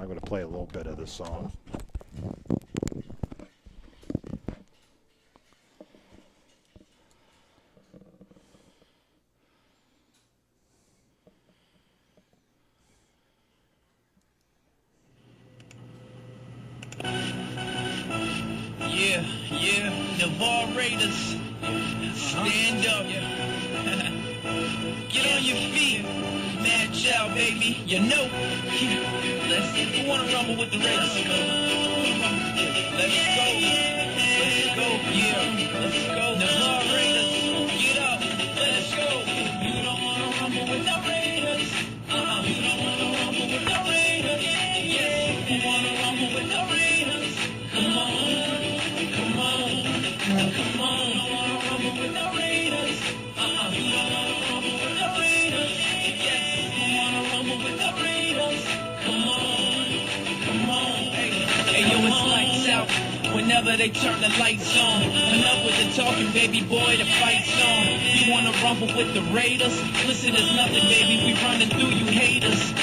I'm going to play a little bit of this song. Yeah, Navarre Raiders, stand up. Get on your feet, mad child, baby. You know, who wanna rumble with the Raiders? Let's go, yeah, let's go. Navarre Raiders, get up, let's go. You don't wanna rumble with the Raiders. You don't wanna rumble with the Raiders. Yeah, who wanna rumble with the Raiders? Come on. Come on, you don't wanna rumble with the Raiders. You don't wanna rumble with the Raiders. Yes, you wanna rumble with the Raiders. Come on, hey yo, it's lights out. Whenever they turn the lights on, enough with the talking, baby boy, the fight's on. You wanna rumble with the Raiders? Listen, there's nothing, baby, we running through you haters.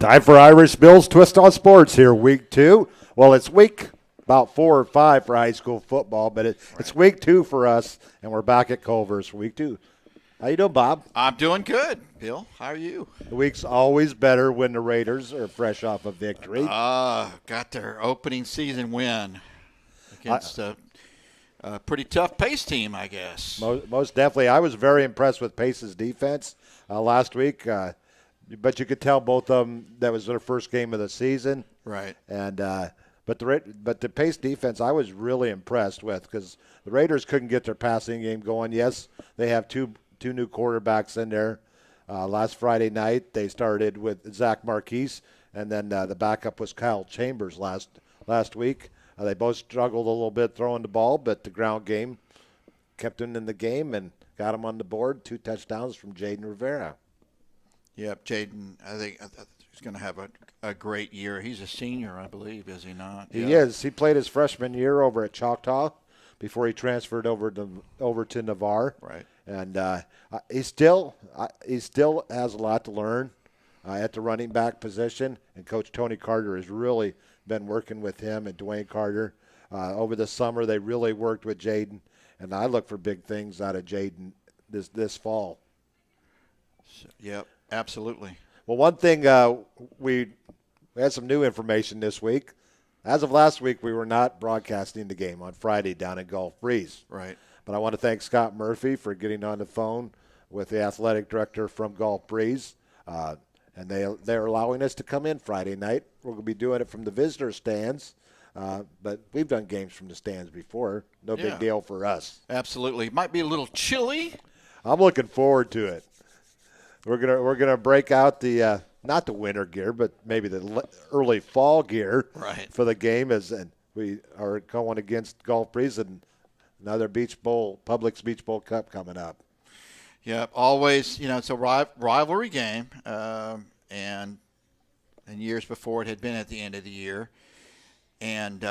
Time for Irish Bill's Twist on Sports here, week 2. Well, it's week about 4 or 5 for high school football, but it's week 2 for us, and we're back at Culver's for week 2. How you doing, Bob? I'm doing good, Bill. How are you? The week's always better when the Raiders are fresh off a victory. Got their opening season win against a pretty tough Pace team, I guess. Most definitely. I was very impressed with Pace's defense last week. But you could tell both of them that was their first game of the season. Right. And but the Pace defense I was really impressed with because the Raiders couldn't get their passing game going. Yes, they have two new quarterbacks in there. Last Friday night they started with Zach Marquise, and then the backup was Kyle Chambers last week. They both struggled a little bit throwing the ball, but the ground game kept them in the game and got them on the board. 2 touchdowns from Jaden Rivera. Yep, Jaden, I think he's going to have a great year. He's a senior, I believe, is he not? He is. He played his freshman year over at Choctaw before he transferred over to Navarre. Right. And he still has a lot to learn at the running back position. And Coach Tony Carter has really been working with him and Dwayne Carter. Over the summer, they really worked with Jaden. And I look for big things out of Jaden this fall. Yep. Absolutely. Well, one thing we had some new information this week. As of last week, we were not broadcasting the game on Friday down at Gulf Breeze. Right. But I want to thank Scott Murphy for getting on the phone with the athletic director from Gulf Breeze. And they're allowing us to come in Friday night. We're going to be doing it from the visitor stands. But we've done games from the stands before. No big deal for us. Absolutely. Might be a little chilly. I'm looking forward to it. We're gonna break out the not the winter gear, but maybe the early fall gear for the game. And we are going against Gulf Breeze and another Publix Beach Bowl Cup coming up. Yep, always. It's a rivalry game, and years before it had been at the end of the year, and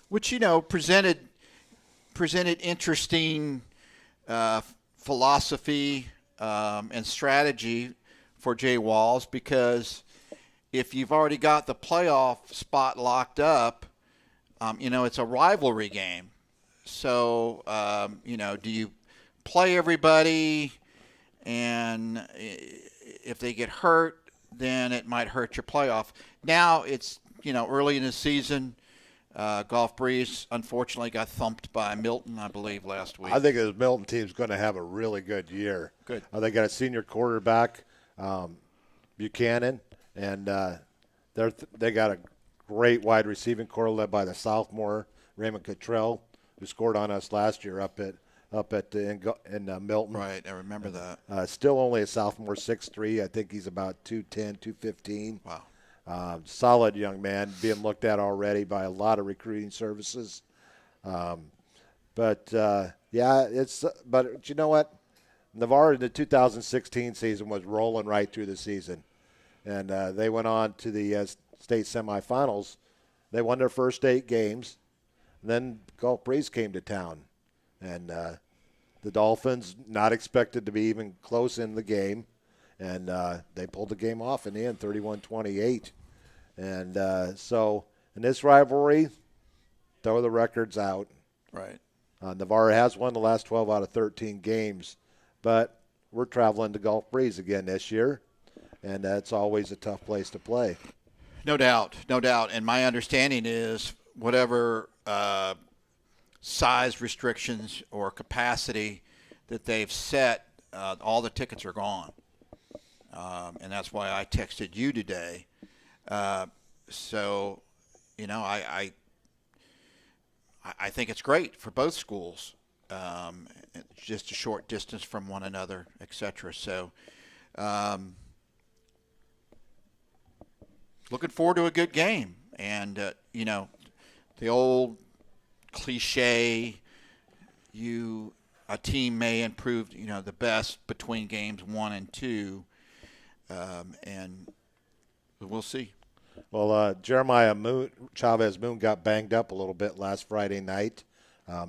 which presented interesting philosophy. And strategy for Jay Walls, because if you've already got the playoff spot locked up, it's a rivalry game. So, do you play everybody, and if they get hurt, then it might hurt your playoff. Now it's, early in the season. Gulf Breeze, unfortunately, got thumped by Milton, I believe, last week. I think the Milton team's going to have a really good year. Good. They got a senior quarterback, Buchanan, and they got a great wide receiving core led by the sophomore Raymond Cottrell, who scored on us last year up up at in Milton. Right, I remember that. Still only a sophomore, 6'3". I think he's about 210, 215. Wow. Solid young man, being looked at already by a lot of recruiting services. But you know what? Navarre in the 2016 season was rolling right through the season. And they went on to the state semifinals. They won their first 8 games. And then Gulf Breeze came to town. And the Dolphins, not expected to be even close in the game. And they pulled the game off in the end, 31-28. And so in this rivalry, throw the records out. Right. Navarre has won the last 12 out of 13 games. But we're traveling to Gulf Breeze again this year. And that's always a tough place to play. No doubt, no doubt. And my understanding is whatever size restrictions or capacity that they've set, all the tickets are gone. And that's why I texted you today. So, you know, I think it's great for both schools. It's just a short distance from one another, et cetera. So, looking forward to a good game. And, you know, the old cliche, a team may improve, you know, the best between games 1 and 2. And we'll see. Well, Jeremiah Chavez Moon got banged up a little bit last Friday night.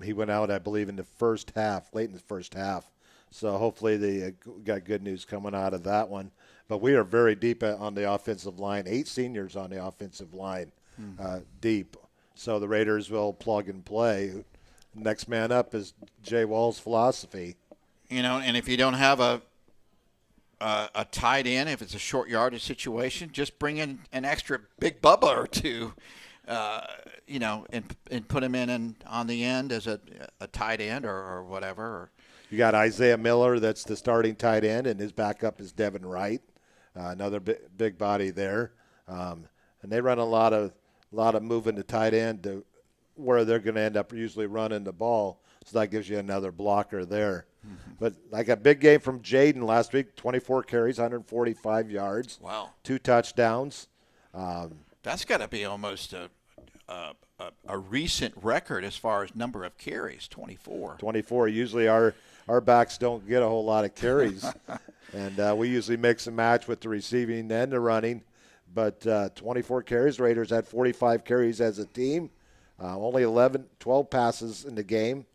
He went out, I believe, in the first half, late in the first half. So hopefully they got good news coming out of that one. But we are very deep on the offensive line, 8 seniors on the offensive line, deep. So the Raiders will plug and play. Next man up is Jay Wall's philosophy. You know, and if you don't have a tight end, if it's a short yardage situation, just bring in an extra big Bubba or two, you know, and put him in on the end as a tight end or whatever. You got Isaiah Miller, that's the starting tight end, and his backup is Devin Wright, another big body there. And they run a lot of moving the tight end to where they're going to end up usually running the ball. So that gives you another blocker there. Mm-hmm. But like a big game from Jaden last week, 24 carries, 145 yards. Wow. 2 touchdowns. That's got to be almost a recent record as far as number of carries, 24. 24. Usually our backs don't get a whole lot of carries. And we usually mix and match with the receiving and the running. But 24 carries. Raiders had 45 carries as a team. Only 12 passes in the game.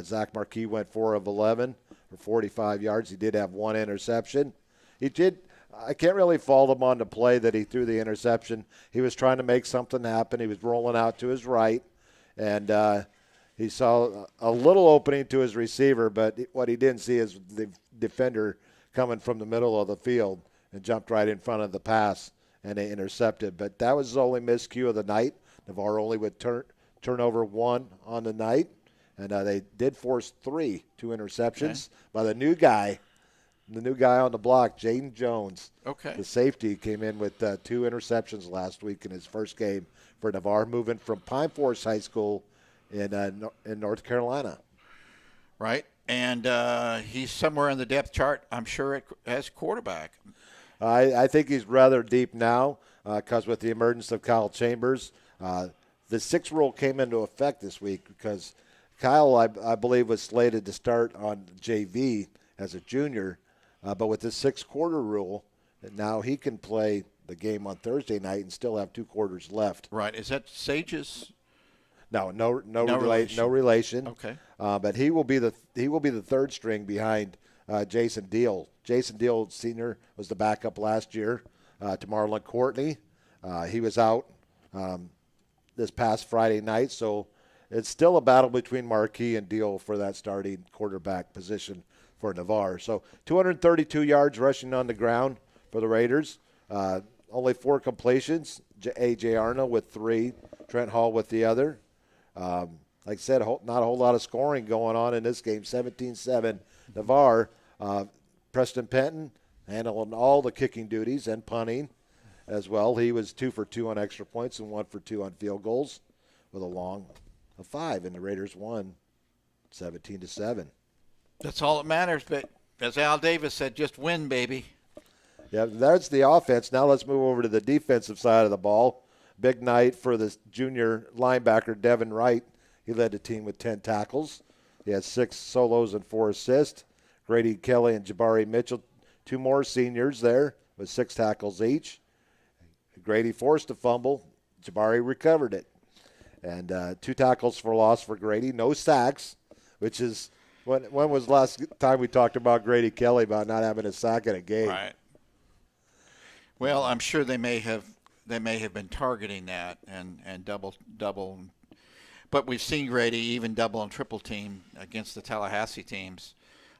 Zach Marquis went 4 of 11 for 45 yards. He did have 1 interception. I can't really fault him on the play that he threw the interception. He was trying to make something happen. He was rolling out to his right, and he saw a little opening to his receiver, but what he didn't see is the defender coming from the middle of the field and jumped right in front of the pass, and they intercepted. But that was his only miscue of the night. Navarre only would turnover 1 on the night. And they did force 2 interceptions by the new guy on the block, Jaden Jones. Okay. The safety came in with 2 interceptions last week in his first game for Navarre, moving from Pine Forest High School in North Carolina. Right. And he's somewhere in the depth chart, I'm sure, as quarterback. I think he's rather deep now because with the emergence of Kyle Chambers, the 6 rule came into effect this week because Kyle, I believe, was slated to start on JV as a junior, but with the 6-quarter rule, now he can play the game on Thursday night and still have 2 quarters left. Right. Is that Sage's? No relation. Okay. But he will be the 3rd string behind Jason Deal. Jason Deal, senior, was the backup last year to Marlon Courtney. He was out this past Friday night, so it's still a battle between Marquis and Deal for that starting quarterback position for Navarre. So 232 yards rushing on the ground for the Raiders. Only 4 completions. A.J. Arnold with 3, Trent Hall with the other. Like I said, not a whole lot of scoring going on in this game. 17-7 Navarre. Preston Penton handling all the kicking duties and punting as well. He was 2 for 2 on extra points and 1 for 2 on field goals with a long of 5, and the Raiders won 17-7. That's all that matters. But as Al Davis said, just win, baby. Yeah, that's the offense. Now let's move over to the defensive side of the ball. Big night for the junior linebacker, Devin Wright. He led the team with 10 tackles. He had 6 solos and 4 assists. Grady Kelly and Jabari Mitchell, 2 more seniors there with 6 tackles each. Grady forced a fumble. Jabari recovered it. And 2 tackles for loss for Grady. No sacks, which is when was the last time we talked about Grady Kelly about not having a sack in a game? Right. Well, I'm sure they may have been targeting that and double. But we've seen Grady even double and triple team against the Tallahassee teams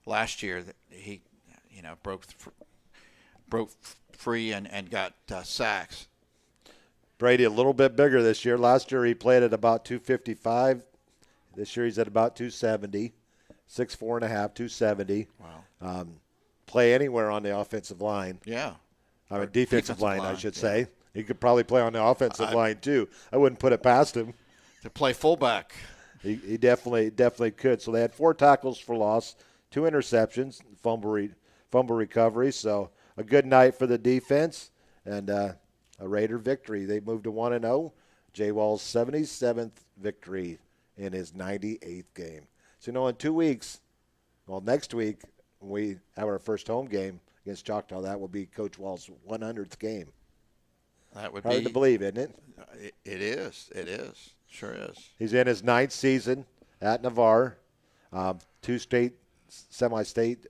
last year. That he, broke free and got sacks. Brady a little bit bigger this year. Last year he played at about 255. This year he's at about 270. 6'4.5", 270. Wow. Play anywhere on the offensive line. Yeah. I mean, defensive line, I should yeah. say. He could probably play on the offensive line too. I wouldn't put it past him. To play fullback. He definitely could. So they had 4 tackles for loss, 2 interceptions, fumble recovery. So a good night for the defense and a Raider victory. They moved to 1-0. Jay Wall's 77th victory in his 98th game. So, in 2 weeks, next week, when we have our first home game against Choctaw, that will be Coach Wall's 100th game. That would Hard be to believe, isn't it? It is. It is. Sure is. He's in his 9th season at Navarre. 2 semi-state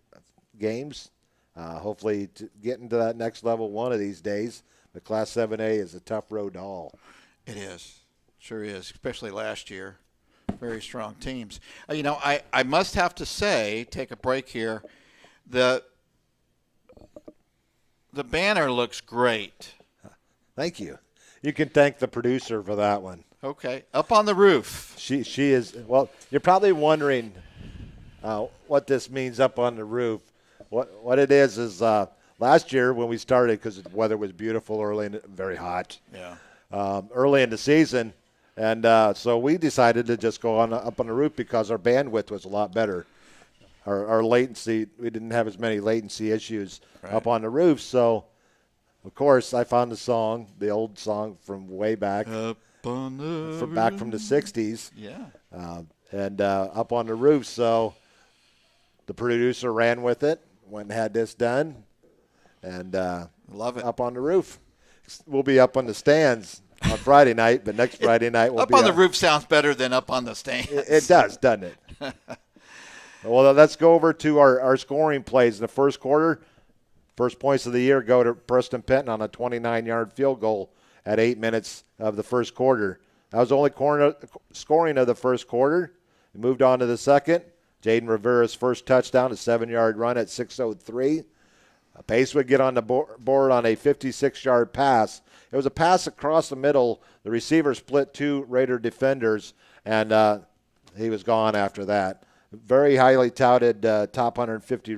games. Hopefully to get into that next level one of these days. The Class 7A is a tough road to haul. It is. Sure is, especially last year. Very strong teams. I must have to say, take a break here, the banner looks great. Thank you. You can thank the producer for that one. Okay. Up on the roof. She is, well, you're probably wondering what this means up on the roof. What it is last year when we started, because the weather was beautiful early and very hot. Yeah. Early in the season, and so we decided to just go up on the roof because our bandwidth was a lot better. Our latency, we didn't have as many latency issues up on the roof. So, of course, I found the old song from way back, Up on the from back from the 60s. Yeah. And up on the roof. So the producer ran with it, went and had this done, and Love it. up on the roof. We'll be up on the stands on Friday night, but next Friday night we'll Up be on the roof sounds better than up on the stands. It does, doesn't it? Well, let's go over to our scoring plays. In the first quarter, first points of the year go to Preston Penton on a 29-yard field goal at 8 minutes of the first quarter. That was the only scoring of the first quarter. We moved on to the second. Jaden Rivera's first touchdown, a 7-yard run at 6:03. Pace would get on the board on a 56-yard pass. It was a pass across the middle. The receiver split 2 Raider defenders, and he was gone after that. Very highly touted top 150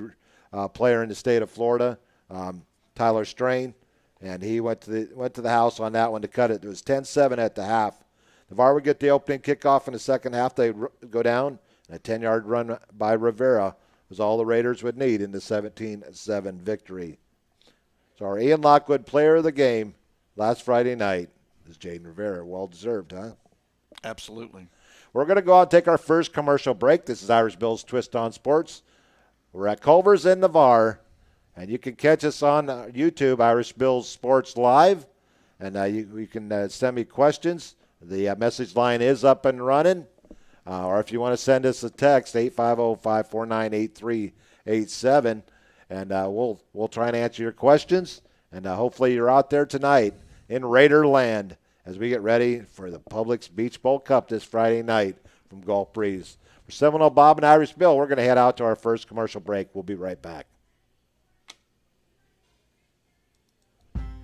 player in the state of Florida, Tyler Strain, and he went to the house on that one to cut it. It was 10-7 at the half. Navarre would get the opening kickoff in the second half. They'd go down. A 10-yard run by Rivera was all the Raiders would need in the 17-7 victory. So our Ian Lockwood player of the game last Friday night is Jaden Rivera. Well deserved, huh? Absolutely. We're going to go out and take our first commercial break. This is Irish Bill's Twist on Sports. We're at Culver's in Navarre, and you can catch us on YouTube, Irish Bill's Sports Live, and you can send me questions. The message line is up and running. Or if you want to send us a text, 850-549-8387, and we'll try and answer your questions. And hopefully you're out there tonight in Raider Land as we get ready for the Publix Beach Bowl Cup this Friday night from Gulf Breeze. For Seminole Bob and Irish Bill, we're going to head out to our first commercial break. We'll be right back.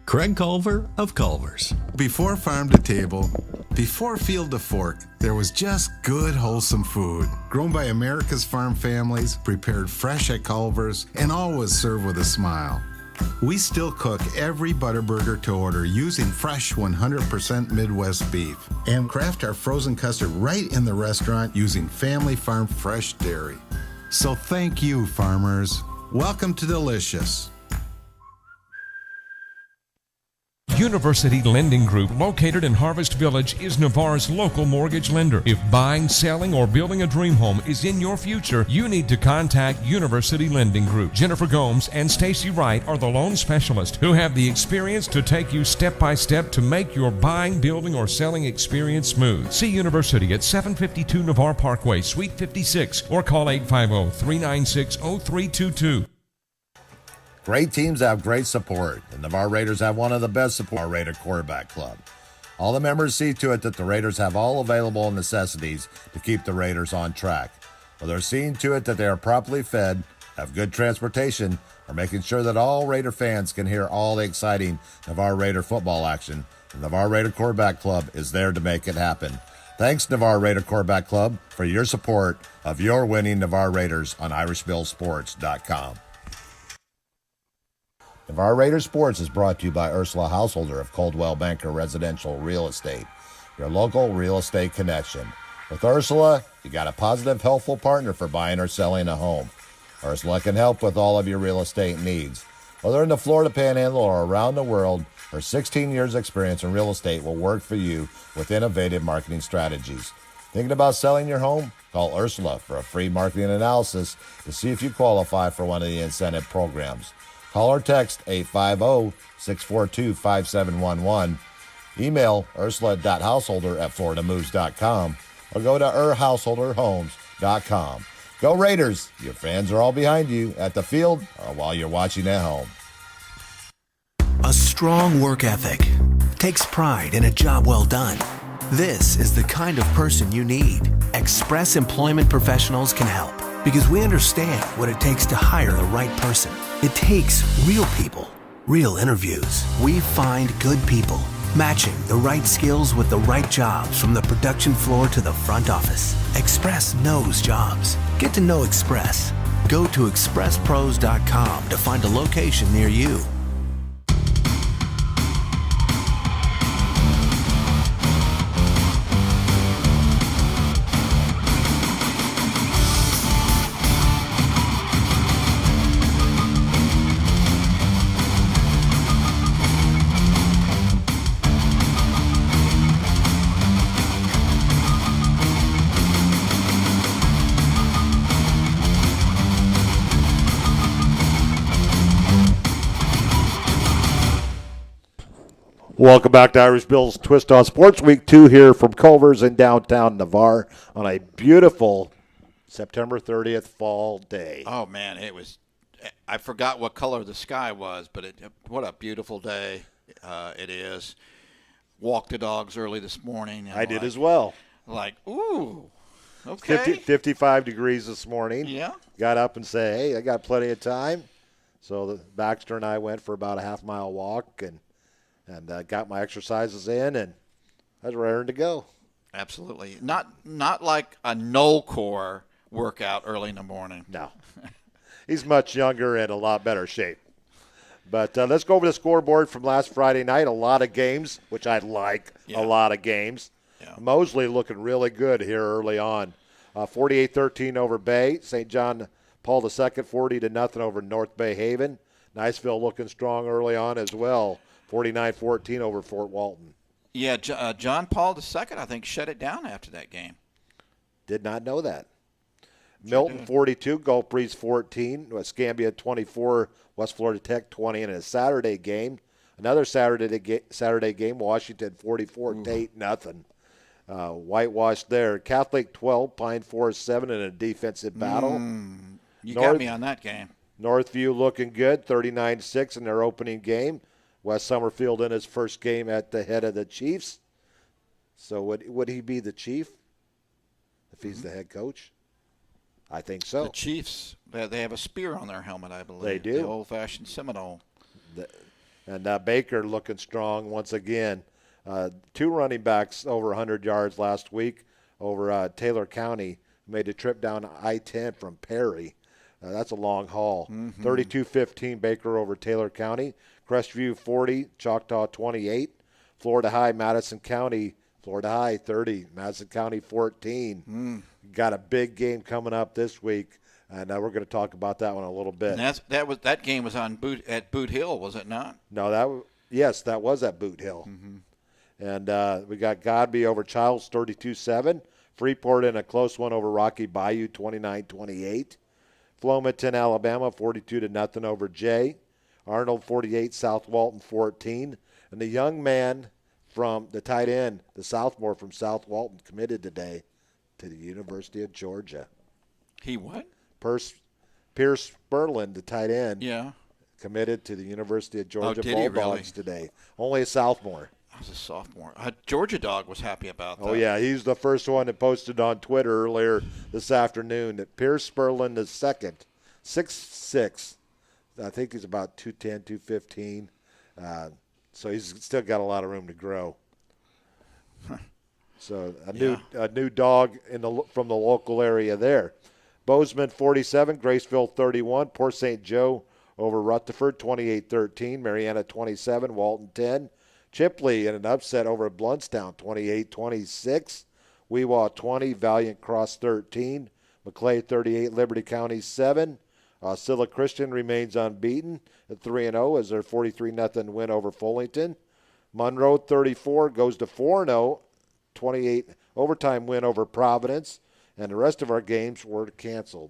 Craig Culver of Culver's. Before farm to table, before field to fork, there was just good, wholesome food. Grown by America's farm families, prepared fresh at Culver's, and always served with a smile. We still cook every Butterburger to order using fresh 100% Midwest beef and craft our frozen custard right in the restaurant using family farm fresh dairy. So thank you, farmers. Welcome to Delicious. University Lending Group, located in Harvest Village, is Navarre's local mortgage lender. If buying, selling, or building a dream home is in your future, you need to contact University Lending Group. Jennifer Gomes and Stacy Wright are the loan specialists who have the experience to take you step by step to make your buying, building, or selling experience smooth. See University at 752 Navarre Parkway, Suite 56, or call 850-396-0322. Great teams have great support. The Navarre Raiders have one of the best support Raider Quarterback Club. All the members see to it that the Raiders have all available necessities to keep the Raiders on track. Whether they're seeing to it that they are properly fed, have good transportation, or making sure that all Raider fans can hear all the exciting Navarre Raider football action, the Navarre Raider Quarterback Club is there to make it happen. Thanks, Navarre Raider Quarterback Club, for your support of your winning Navarre Raiders on IrishVilleSports.com. Navarre Raider Sports is brought to you by Ursula Householder of Coldwell Banker Residential Real Estate, your local real estate connection. With Ursula, you got a positive, helpful partner for buying or selling a home. Ursula can help with all of your real estate needs. Whether in the Florida Panhandle or around the world, her 16 years experience in real estate will work for you with innovative marketing strategies. Thinking about selling your home? Call Ursula for a free marketing analysis to see if you qualify for one of the incentive programs. Call or text 850-642-5711. Email ursula.householder@floridamoves.com or go to householderhomes.com. Go Raiders! Your fans are all behind you at the field or while you're watching at home. A strong work ethic takes pride in a job well done. This is the kind of person you need. Express Employment Professionals can help because we understand what it takes to hire the right person. It takes real people, real interviews. We find good people, matching the right skills with the right jobs from the production floor to the front office. Express knows jobs. Get to know Express. Go to expresspros.com to find a location near you. Welcome back to Irish Bill's Twist on Sports, Week 2 here from Culver's in downtown Navarre on a beautiful September 30th fall day. Oh, man, it was – I forgot what color the sky was, but what a beautiful day it is. Walked the dogs early this morning. I did as well. Ooh, okay. 55 degrees this morning. Yeah. Got up and said, hey, I got plenty of time. So Baxter and I went for about a half-mile walk and got my exercises in, and I was raring to go. Absolutely. Not like a no-core workout early in the morning. No. He's much younger and a lot better shape. But let's go over the scoreboard from last Friday night. A lot of games, which I like, a lot of games. Yeah. Mosley looking really good here early on. 48-13 over Bay. St. John Paul II 40-0 over North Bay Haven. Niceville looking strong early on as well. 49-14 over Fort Walton. Yeah, John Paul II, I think, shut it down after that game. Did not know that. Milton 42, Gulf Breeze 14, Escambia 24, West Florida Tech 20 in a Saturday game. Another Saturday game, Washington 44-8-0. Whitewashed there. Catholic 12, Pine Forest 7 in a defensive battle. You got me on that game. Northview looking good, 39-6 in their opening game. West Summerfield in his first game at the head of the Chiefs. So would he be the chief if he's the head coach? I think so. The Chiefs, they have a spear on their helmet, I believe. They do. The old-fashioned Seminole. And Baker looking strong once again. Two running backs over 100 yards last week over Taylor County. Made a trip down I-10 from Perry. That's a long haul. 32-15 Baker over Taylor County. Crestview 40, Choctaw 28. Florida High, Madison County. Florida High 30, Madison County 14. Got a big game coming up this week And we're going to talk about that one a little bit. And that game was on at Boot Hill, was it not? No, yes, that was at Boot Hill. And we got Godby over Childs 32-7. Freeport in a close one over Rocky Bayou 29-28. Flomaton, Alabama 42-0 over Jay. Arnold 48, South Walton 14. And the young man from the tight end, the sophomore from South Walton, committed today to the University of Georgia. He what? Pierce Spurlin, the tight end, Yeah. committed to the University of Georgia did he Bulldogs really? today. Only a sophomore. I was a sophomore. Georgia Dog was happy about that. Oh, yeah. He's the first one that posted on Twitter earlier this afternoon that Pierce Spurlin is second, 6'6". I think he's about 210, 215. So he's still got a lot of room to grow. So a new dog from the local area there. Bozeman 47, Graceville 31. Port St. Joe over Rutherford 28-13. Mariana 27, Walton 10. Chipley in an upset over Bluntstown 28-26. Weewaw 20, Valiant Cross 13. McClay 38, Liberty County 7. Scylla Christian remains unbeaten at 3-0 as their 43-0 win over Fullington. Monroe 34 goes to 4-0, 28 overtime win over Providence, and the rest of our games were canceled.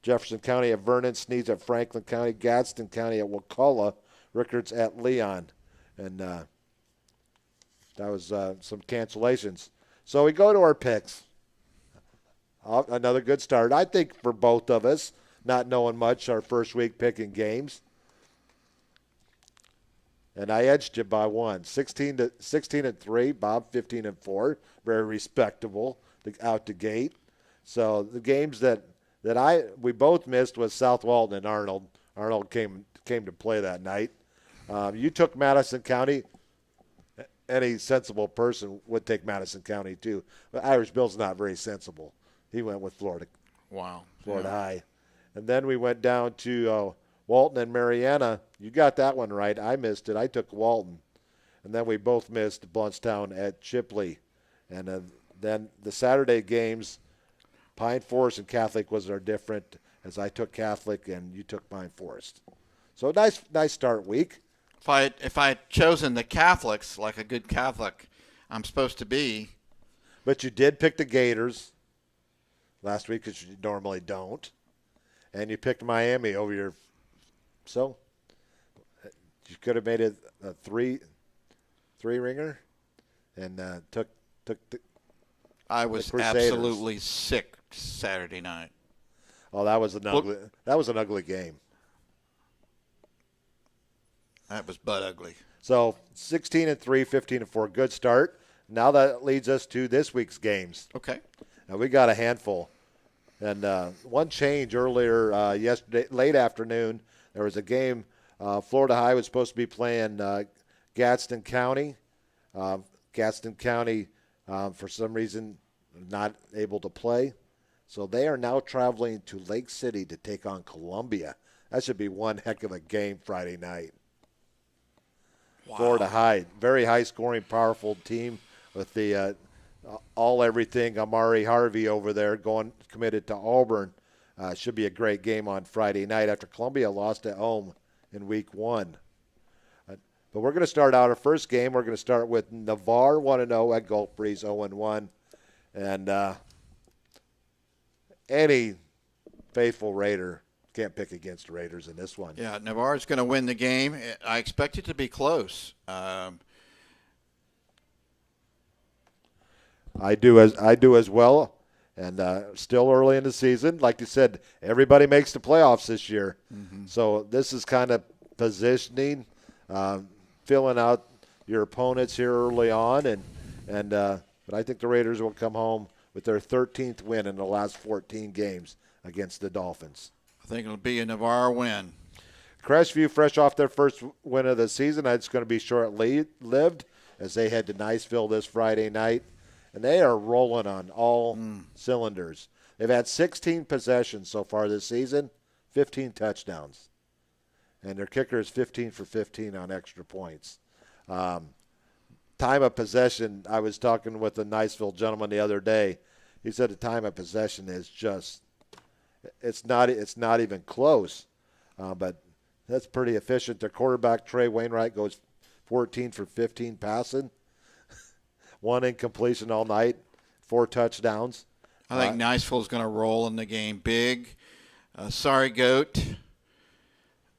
Jefferson County at Vernon, Sneeds at Franklin County, Gadsden County at Wakulla, Rickards at Leon, and that was some cancellations. So we go to our picks. Another good start, I think, for both of us. Not knowing much our first week picking games. And I edged you by one. 16-3, Bob 15-4. Very respectable out the gate. So the games that we both missed was South Walton and Arnold. Arnold came to play that night. You took Madison County. Any sensible person would take Madison County too. But Irish Bill's not very sensible. He went with Florida. Wow. Florida High. And then we went down to Walton and Mariana. You got that one right. I missed it. I took Walton. And then we both missed Bluntstown at Chipley. And then the Saturday games, Pine Forest and Catholic was our different, as I took Catholic and you took Pine Forest. So nice start week. If I had chosen the Catholics like a good Catholic I'm supposed to be. But you did pick the Gators last week, because you normally don't. And you picked Miami over your – so you could have made it a three-ringer and took the I was Crusaders. absolutely sick Saturday night. Oh, that was an ugly game. That was butt ugly. So 16-3, 15-4, good start. Now that leads us to this week's games. Okay. Now we got a handful. And one change earlier yesterday, late afternoon, there was a game. Florida High was supposed to be playing Gadsden County. Gadsden County, for some reason, not able to play. So they are now traveling to Lake City to take on Columbia. That should be one heck of a game Friday night. Wow. Florida High, very high-scoring, powerful team with the all-everything Amari Harvey over there committed to Auburn. Should be a great game on Friday night after Columbia lost at home in week 1. But we're going to start out our first game. We're going to start with Navarre 1-0 at Gulf Breeze 0-1. And any faithful Raider can't pick against the Raiders in this one. Yeah, Navarre's going to win the game. I expect it to be close. I do as well, and still early in the season. Like you said, everybody makes the playoffs this year. Mm-hmm. So this is kind of positioning, filling out your opponents here early on, but I think the Raiders will come home with their 13th win in the last 14 games against the Dolphins. I think it'll be a Navarre win. Crestview, fresh off their first win of the season, it's going to be short-lived as they head to Niceville this Friday night. And they are rolling on all cylinders. They've had 16 possessions so far this season, 15 touchdowns. And their kicker is 15 for 15 on extra points. Time of possession, I was talking with a Niceville gentleman the other day. He said the time of possession is just it's not even close. But that's pretty efficient. Their quarterback Trey Wainwright goes 14 for 15 passing, 1 incompletion all night, 4 touchdowns. I think Niceville's going to roll in the game big. Sorry, Goat.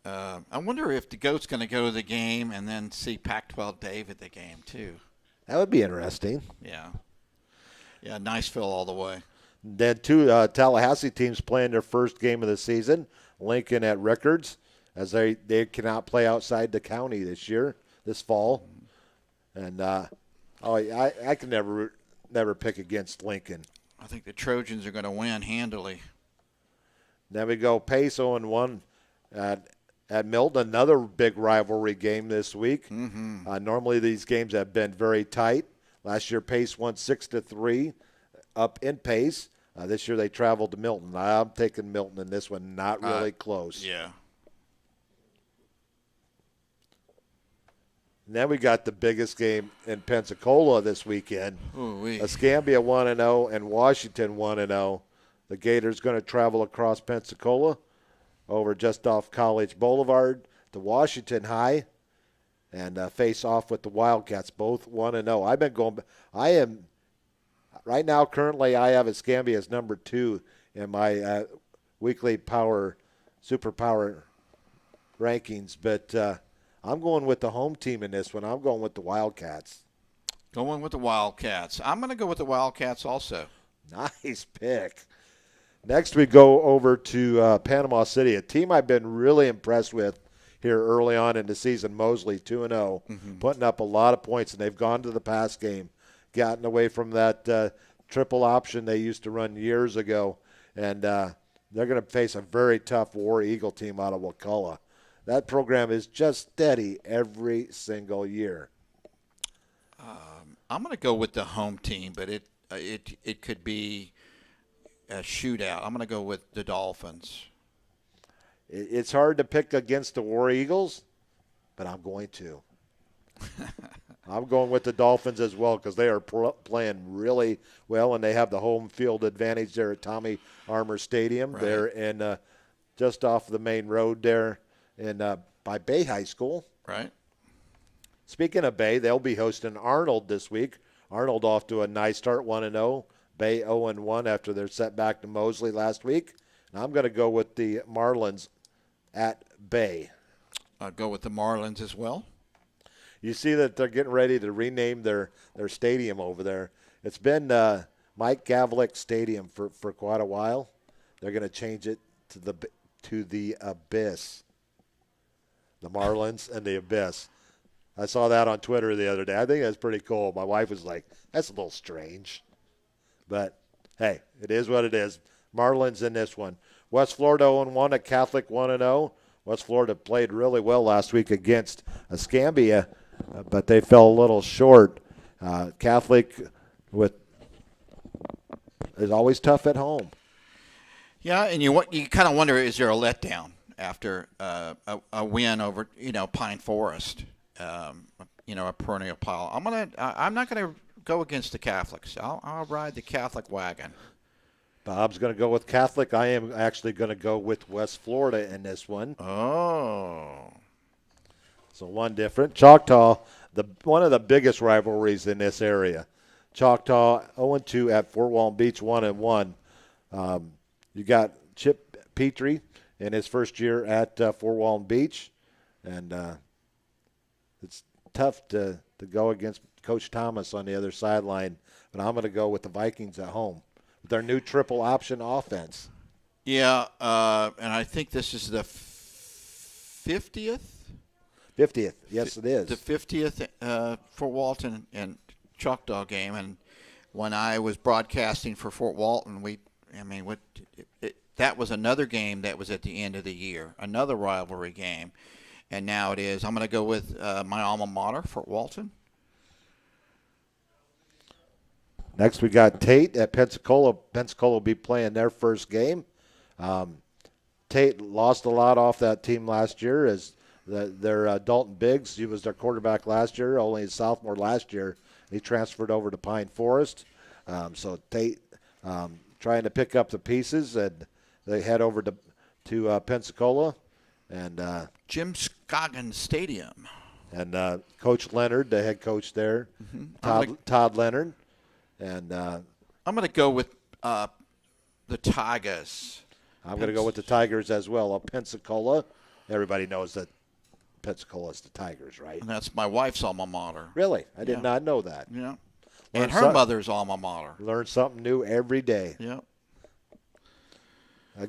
I wonder if the Goat's going to go to the game and then see Pac-12 Dave at the game too. That would be interesting. Yeah, Niceville all the way. Then 2 Tallahassee teams playing their first game of the season. Lincoln at Rickards, as they cannot play outside the county this fall. And I can never pick against Lincoln. I think the Trojans are going to win handily. Then we go Pace 0-1 at Milton, another big rivalry game this week. Normally these games have been very tight. Last year Pace won 6-3 up in Pace. This year they traveled to Milton. I'm taking Milton in this one, not really close. Yeah. And then we got the biggest game in Pensacola this weekend. Ooh-wee. Escambia 1-0 and Washington 1-0. The Gators going to travel across Pensacola over just off College Boulevard to Washington High and face off with the Wildcats, both 1-0. Right now, currently, I have Escambia as number 2 in my weekly superpower rankings, but I'm going with the home team in this one. I'm going with the Wildcats. Going with the Wildcats. I'm going to go with the Wildcats also. Nice pick. Next, we go over to Panama City, a team I've been really impressed with here early on in the season. Mosley, 2-0, putting up a lot of points, and they've gone to the pass game, gotten away from that triple option they used to run years ago, and they're going to face a very tough War Eagle team out of Wakulla. That program is just steady every single year. I'm going to go with the home team, but it could be a shootout. I'm going to go with the Dolphins. It's hard to pick against the War Eagles, but I'm going to. I'm going with the Dolphins as well because they are playing really well, and they have the home field advantage there at Tommy Armour Stadium. Right. They're in just off the main road there by Bay High School. Right. Speaking of Bay, they'll be hosting Arnold this week. Arnold off to a nice start, 1-0. Bay 0-1 after their setback to Mosley last week. And I'm going to go with the Marlins at Bay. I'll go with the Marlins as well. You see that they're getting ready to rename their stadium over there. It's been Mike Gavlik Stadium for quite a while. They're going to change it to the Abyss. The Marlins and the Abyss. I saw that on Twitter the other day. I think that's pretty cool. My wife was like, that's a little strange. But, hey, it is what it is. Marlins in this one. West Florida 0-1 at Catholic 1-0. West Florida played really well last week against Escambia, but they fell a little short. Catholic is always tough at home. Yeah, and you kind of wonder, is there a letdown after a win over Pine Forest, a perennial pile? I'm not gonna go against the Catholics. I'll ride the Catholic wagon. Bob's going to go with Catholic. I am actually going to go with West Florida in this one. Oh. So one different. Choctaw, one of the biggest rivalries in this area. Choctaw 0-2 at Fort Walton Beach, 1-1. You got Chip Petrie in his first year at Fort Walton Beach, and it's tough to go against Coach Thomas on the other sideline, but I'm going to go with the Vikings at home with their new triple option offense. Yeah, and I think this is the 50th? 50th, yes it is. The 50th Fort Walton and Choctaw game, and when I was broadcasting for Fort Walton, that was another game that was at the end of the year, another rivalry game, and now it is. I'm going to go with my alma mater, Fort Walton. Next, we got Tate at Pensacola. Pensacola will be playing their first game. Tate lost a lot off that team last year as their Dalton Biggs. He was their quarterback last year, only a sophomore last year. He transferred over to Pine Forest. So Tate trying to pick up the pieces, and They head over to Pensacola, and Jim Scoggins Stadium. Coach Leonard, the head coach there, Todd Leonard, and I'm going to go with the Tigers. I'm going to go with the Tigers as well. Pensacola, everybody knows that Pensacola is the Tigers, right? And that's my wife's alma mater. Really? I did not know that. Yeah. Learn And her some- mother's alma mater. Learn something new every day. Yeah.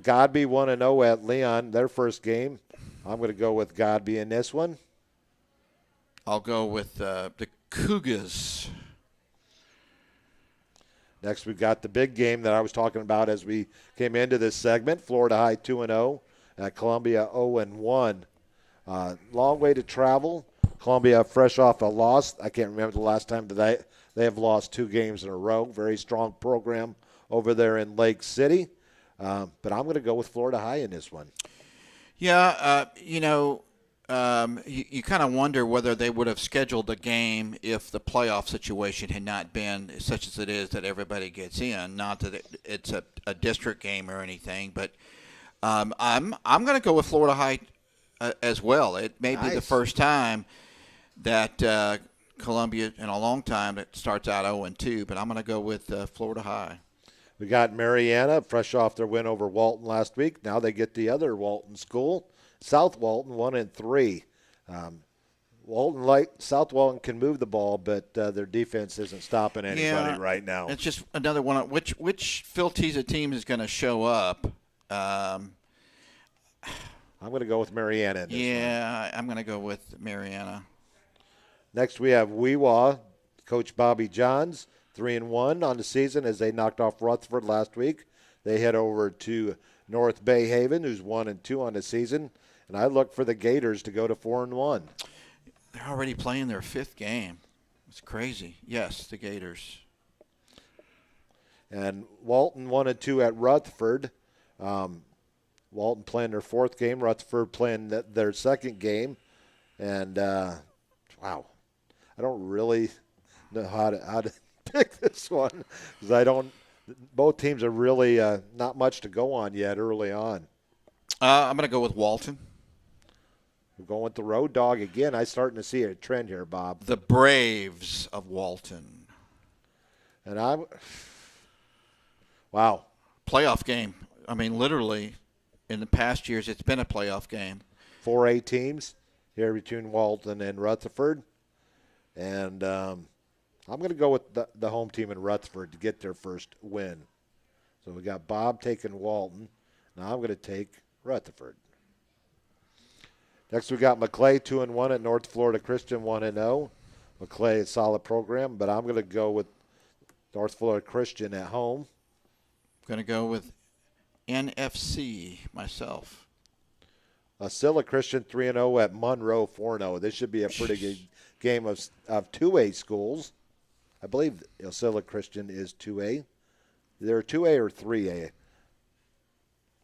Godby 1-0 at Leon, their first game. I'm going to go with Godby in this one. I'll go with the Cougars. Next, we've got the big game that I was talking about as we came into this segment. Florida High 2-0 at Columbia 0-1. Long way to travel. Columbia fresh off a loss. I can't remember the last time they have lost 2 games in a row. Very strong program over there in Lake City. But I'm going to go with Florida High in this one. Yeah, you kind of wonder whether they would have scheduled the game if the playoff situation had not been such as it is, that everybody gets in. Not that it's a district game or anything, but I'm going to go with Florida High as well. It may be the first time that Columbia in a long time that starts out 0-2, but I'm going to go with Florida High. We got Mariana, fresh off their win over Walton last week. Now they get the other Walton school, South Walton, 1-3. South Walton can move the ball, but their defense isn't stopping anybody right now. It's just another one. Which Phil Teza team is going to show up? I'm going to go with Mariana in this one. I'm going to go with Mariana. Next, we have Weewa, Coach Bobby Johns, 3-1 on the season as they knocked off Rutherford last week. They head over to North Bay Haven, who's 1-2 on the season, and I look for the Gators to go to 4-1. They're already playing their 5th game. It's crazy. Yes, the Gators. And Walton 1-2 at Rutherford. Walton playing their 4th game. Rutherford playing their 2nd game, and wow, I don't really know how to pick this one because both teams are really not much to go on yet early on. I'm going to go with Walton. We're going with the road dog again. I'm starting to see a trend here, Bob. The Braves of Walton. And wow. Playoff game. I mean, literally, in the past years, it's been a playoff game. 4A teams here between Walton and Rutherford. And I'm going to go with the home team in Rutherford to get their first win. So we got Bob taking Walton. Now I'm going to take Rutherford. Next we got McClay 2-1 at North Florida Christian 1-0. McClay is a solid program, but I'm going to go with North Florida Christian at home. I'm going to go with NFC myself. Scylla Christian 3-0 at Monroe 4-0. This should be a pretty good game of 2A schools. I believe Scylla Christian is 2A. They're 2A or 3A.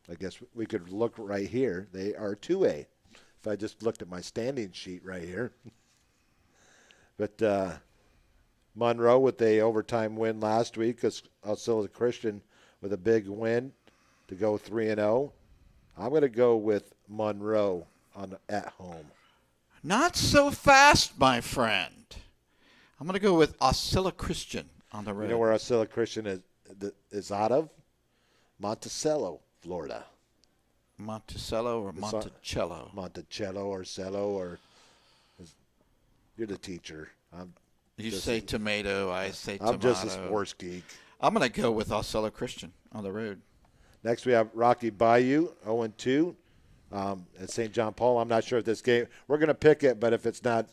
I guess we could look right here. They are 2A. If I just looked at my standing sheet right here. But Monroe with the overtime win last week. Scylla Christian with a big win to go 3-0. I'm going to go with Monroe at home. Not so fast, my friend. I'm going to go with Osceola Christian on the road. You know where Osceola Christian is out of? Monticello, Florida. Monticello or Monticello? Monticello or Cello or you're the teacher. You say tomato, I say tomato. I'm just a sports geek. I'm going to go with Osceola Christian on the road. Next we have Rocky Bayou, 0-2 at St. John Paul. I'm not sure if this game – we're going to pick it, but if it's not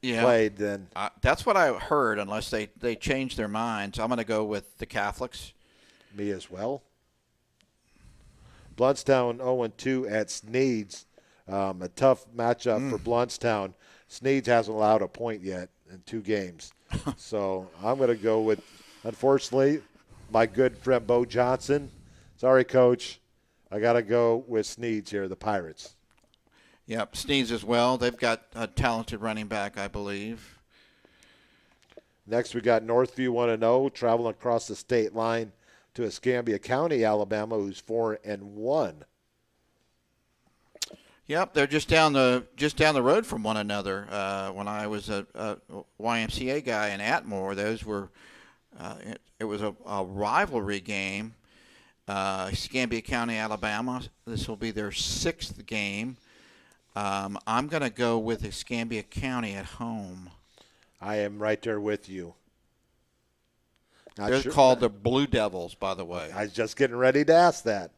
played, then that's what I heard, unless they change their minds. I'm going to go with the Catholics. Me as well. Bluntstown 0-2 at Sneads. A tough matchup for Bluntstown. Sneads hasn't allowed a point yet in 2 games. So I'm going to go with, unfortunately, my good friend Bo Johnson. Sorry, Coach. I got to go with Sneads here, the Pirates. Yep, Sneads as well. They've got a talented running back, I believe. Next, we got Northview 1-0, traveling across the state line to Escambia County, Alabama, who's 4-1. Yep, they're just down the road from one another. When I was a YMCA guy in Atmore, those were it was a rivalry game. Escambia County, Alabama. This will be their 6th game. I'm going to go with Escambia County at home. I am right there with you. Not They're sure- called the Blue Devils, by the way. I was just getting ready to ask that.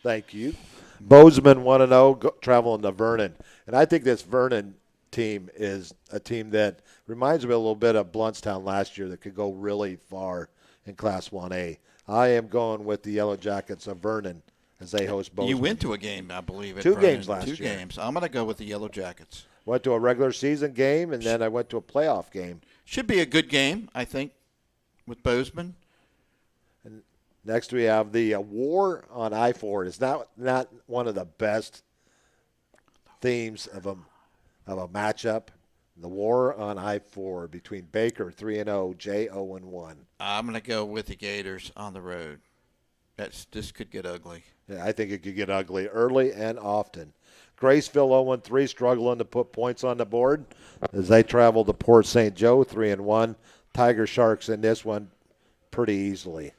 Thank you. Bozeman 1-0, traveling to Vernon. And I think this Vernon team is a team that reminds me a little bit of Bluntstown last year that could go really far in Class 1A. I am going with the Yellow Jackets of Vernon as they host Bozeman. You went to a game, I believe. At 2 Vernon. games last year. 2 games. I'm going to go with the Yellow Jackets. Went to a regular season game, and then I went to a playoff game. Should be a good game, I think, with Bozeman. Next, we have the War on I-4. It's not one of the best themes of a matchup. The War on I-4 between Baker 3-0, Jay 0-1. I'm going to go with the Gators on the road. This could get ugly. Yeah, I think it could get ugly early and often. Graceville 0-3, struggling to put points on the board as they travel to Port St. Joe 3-1. Tiger Sharks in this one pretty easily.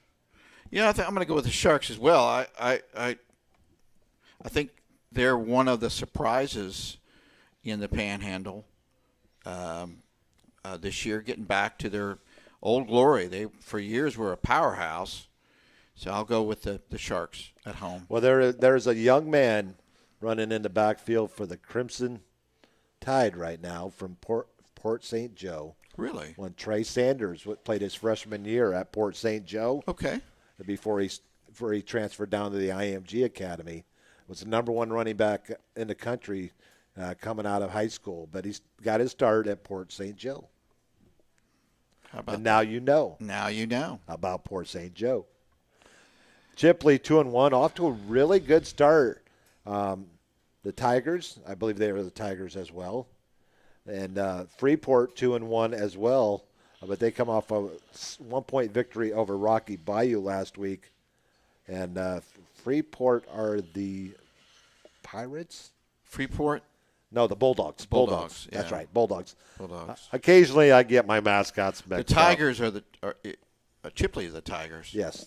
Yeah, I'm going to go with the Sharks as well. I think they're one of the surprises in the Panhandle this year, getting back to their old glory. They, for years, were a powerhouse. So I'll go with the Sharks at home. Well, there's a young man running in the backfield for the Crimson Tide right now from Port St. Joe. Really? When Trey Sanders played his freshman year at Port St. Joe. Okay. Before he transferred down to the IMG Academy, was the number 1 running back in the country coming out of high school. But he's got his start at Port St. Joe. How about And now you know. Now you know about Port St. Joe. Chipley 2-1, off to a really good start. The Tigers, I believe they were the Tigers as well, and Freeport 2-1 as well. But they come off a 1-point victory over Rocky Bayou last week. And Freeport are the Pirates? Freeport? No, the Bulldogs. Bulldogs, That's yeah. right, Bulldogs. Bulldogs. Occasionally I get my mascots The mixed up. Tigers are Chipley is the Tigers. Yes.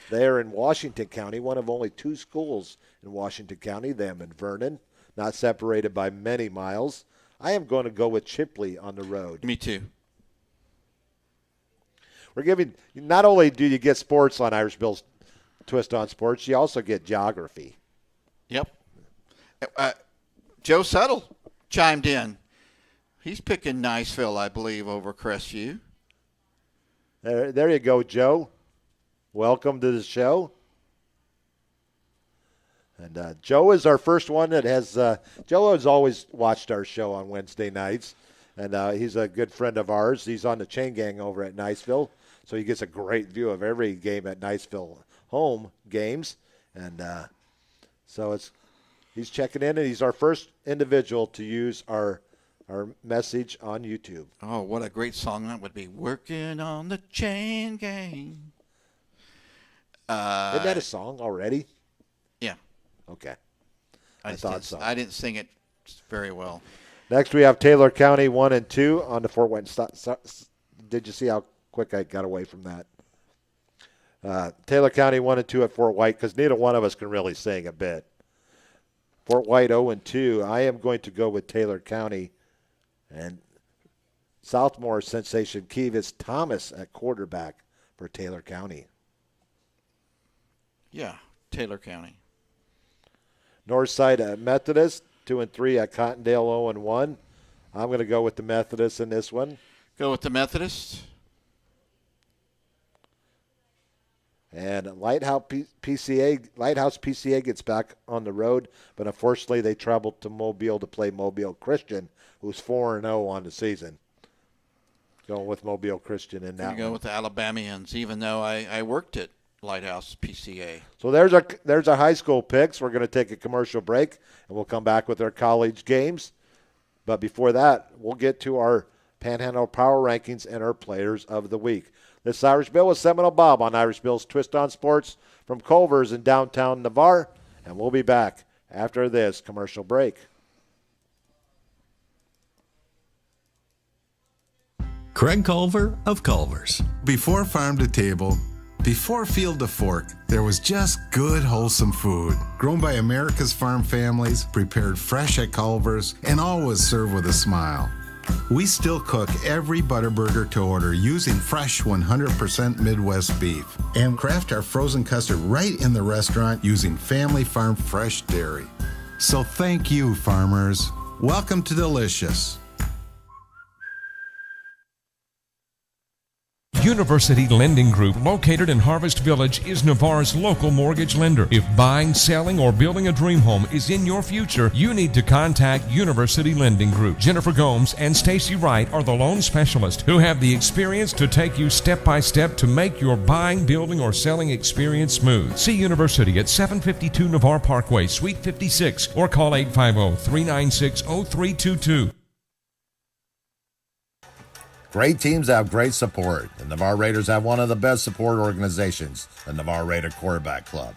They are in Washington County, one of only 2 schools in Washington County, them and Vernon, not separated by many miles. I am going to go with Chipley on the road. Me too. We're giving, not only do you get sports on Irish Bill's Twist on Sports, you also get geography. Yep. Joe Settle chimed in. He's picking Niceville, I believe, over Crestview. There you go, Joe. Welcome to the show. And Joe is our first one that has Joe has always watched our show on Wednesday nights. And he's a good friend of ours. He's on the chain gang over at Niceville. So he gets a great view of every game at Niceville home games. And so he's checking in, and he's our first individual to use our message on YouTube. Oh, what a great song that would be. Working on the chain gang. Isn't that a song already? Yeah. Okay. I thought so. I didn't sing it very well. Next, we have Taylor County 1-2 on the Fort White. Did you see how quick I got away from that? Taylor County 1-2 at Fort White, because neither one of us can really sing a bit. Fort White 0-2. I am going to go with Taylor County and Southmore sensation Kevis Thomas at quarterback for Taylor County. Yeah, Taylor County. Northside Methodist 2-3 at Cottondale 0-1. I'm going to go with the Methodists in this one. Go with the Methodists. And Lighthouse PCA gets back on the road, but unfortunately they traveled to Mobile to play Mobile Christian, who's 4-0 on the season. Going with Mobile Christian in that one. Go with the Alabamians, even though I worked at Lighthouse PCA. So there's our high school picks. We're going to take a commercial break, and we'll come back with our college games. But before that, we'll get to our Panhandle Power Rankings and our Players of the Week. This is Irish Bill with Seminole Bob on Irish Bill's Twist on Sports from Culver's in downtown Navarre. And we'll be back after this commercial break. Craig Culver of Culver's. Before farm to table, before field to fork, there was just good, wholesome food. Grown by America's farm families, prepared fresh at Culver's, and always served with a smile. We still cook every Butterburger to order using fresh 100% Midwest beef and craft our frozen custard right in the restaurant using family farm fresh dairy. So thank you, farmers. Welcome to Delicious. University Lending Group, located in Harvest Village, is Navarre's local mortgage lender. If buying, selling, or building a dream home is in your future, you need to contact University Lending Group. Jennifer Gomes and Stacy Wright are the loan specialists who have the experience to take you step by step to make your buying, building, or selling experience smooth. See University at 752 Navarre Parkway, Suite 56, or call 850-396-0322. Great teams have great support. The Navarre Raiders have one of the best support organizations, the Navarre Raider Quarterback Club.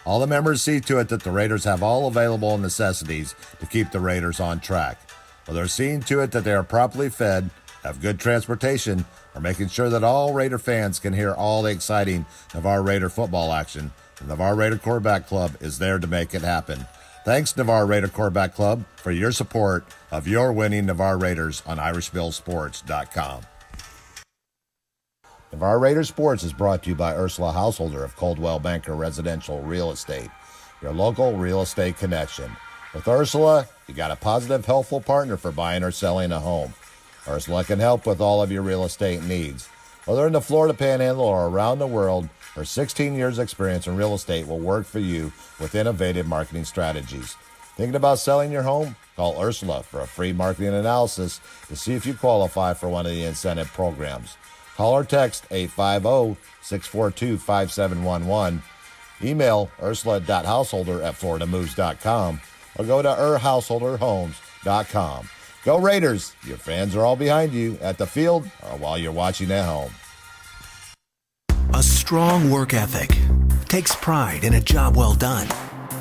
All the members see to it that the Raiders have all available necessities to keep the Raiders on track. Well, they're seeing to it that they are properly fed, have good transportation, or making sure that all Raider fans can hear all the exciting Navarre Raider football action. The Navarre Raider Quarterback Club is there to make it happen. Thanks, Navarre Raider Quarterback Club, for your support of your winning Navarre Raiders on IrishBillSports.com. Navarre Raider Sports is brought to you by Ursula Householder of Coldwell Banker Residential Real Estate, your local real estate connection. With Ursula, you got a positive, helpful partner for buying or selling a home. Ursula can help with all of your real estate needs. Whether in the Florida Panhandle or around the world, her 16 years experience in real estate will work for you with innovative marketing strategies. Thinking about selling your home? Call Ursula for a free marketing analysis to see if you qualify for one of the incentive programs. Call or text 850-642-5711. Email ursula.householder@floridamoves.com or go to householderhomes.com. Go Raiders! Your fans are all behind you at the field or while you're watching at home. A strong work ethic takes pride in a job well done.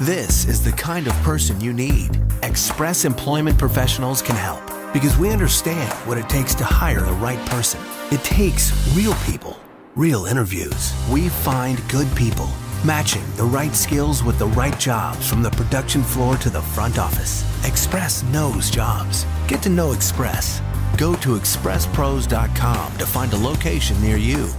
This is the kind of person you need. Express Employment Professionals can help because we understand what it takes to hire the right person. It takes real people, real interviews. We find good people, matching the right skills with the right jobs from the production floor to the front office. Express knows jobs. Get to know Express. Go to expresspros.com to find a location near you.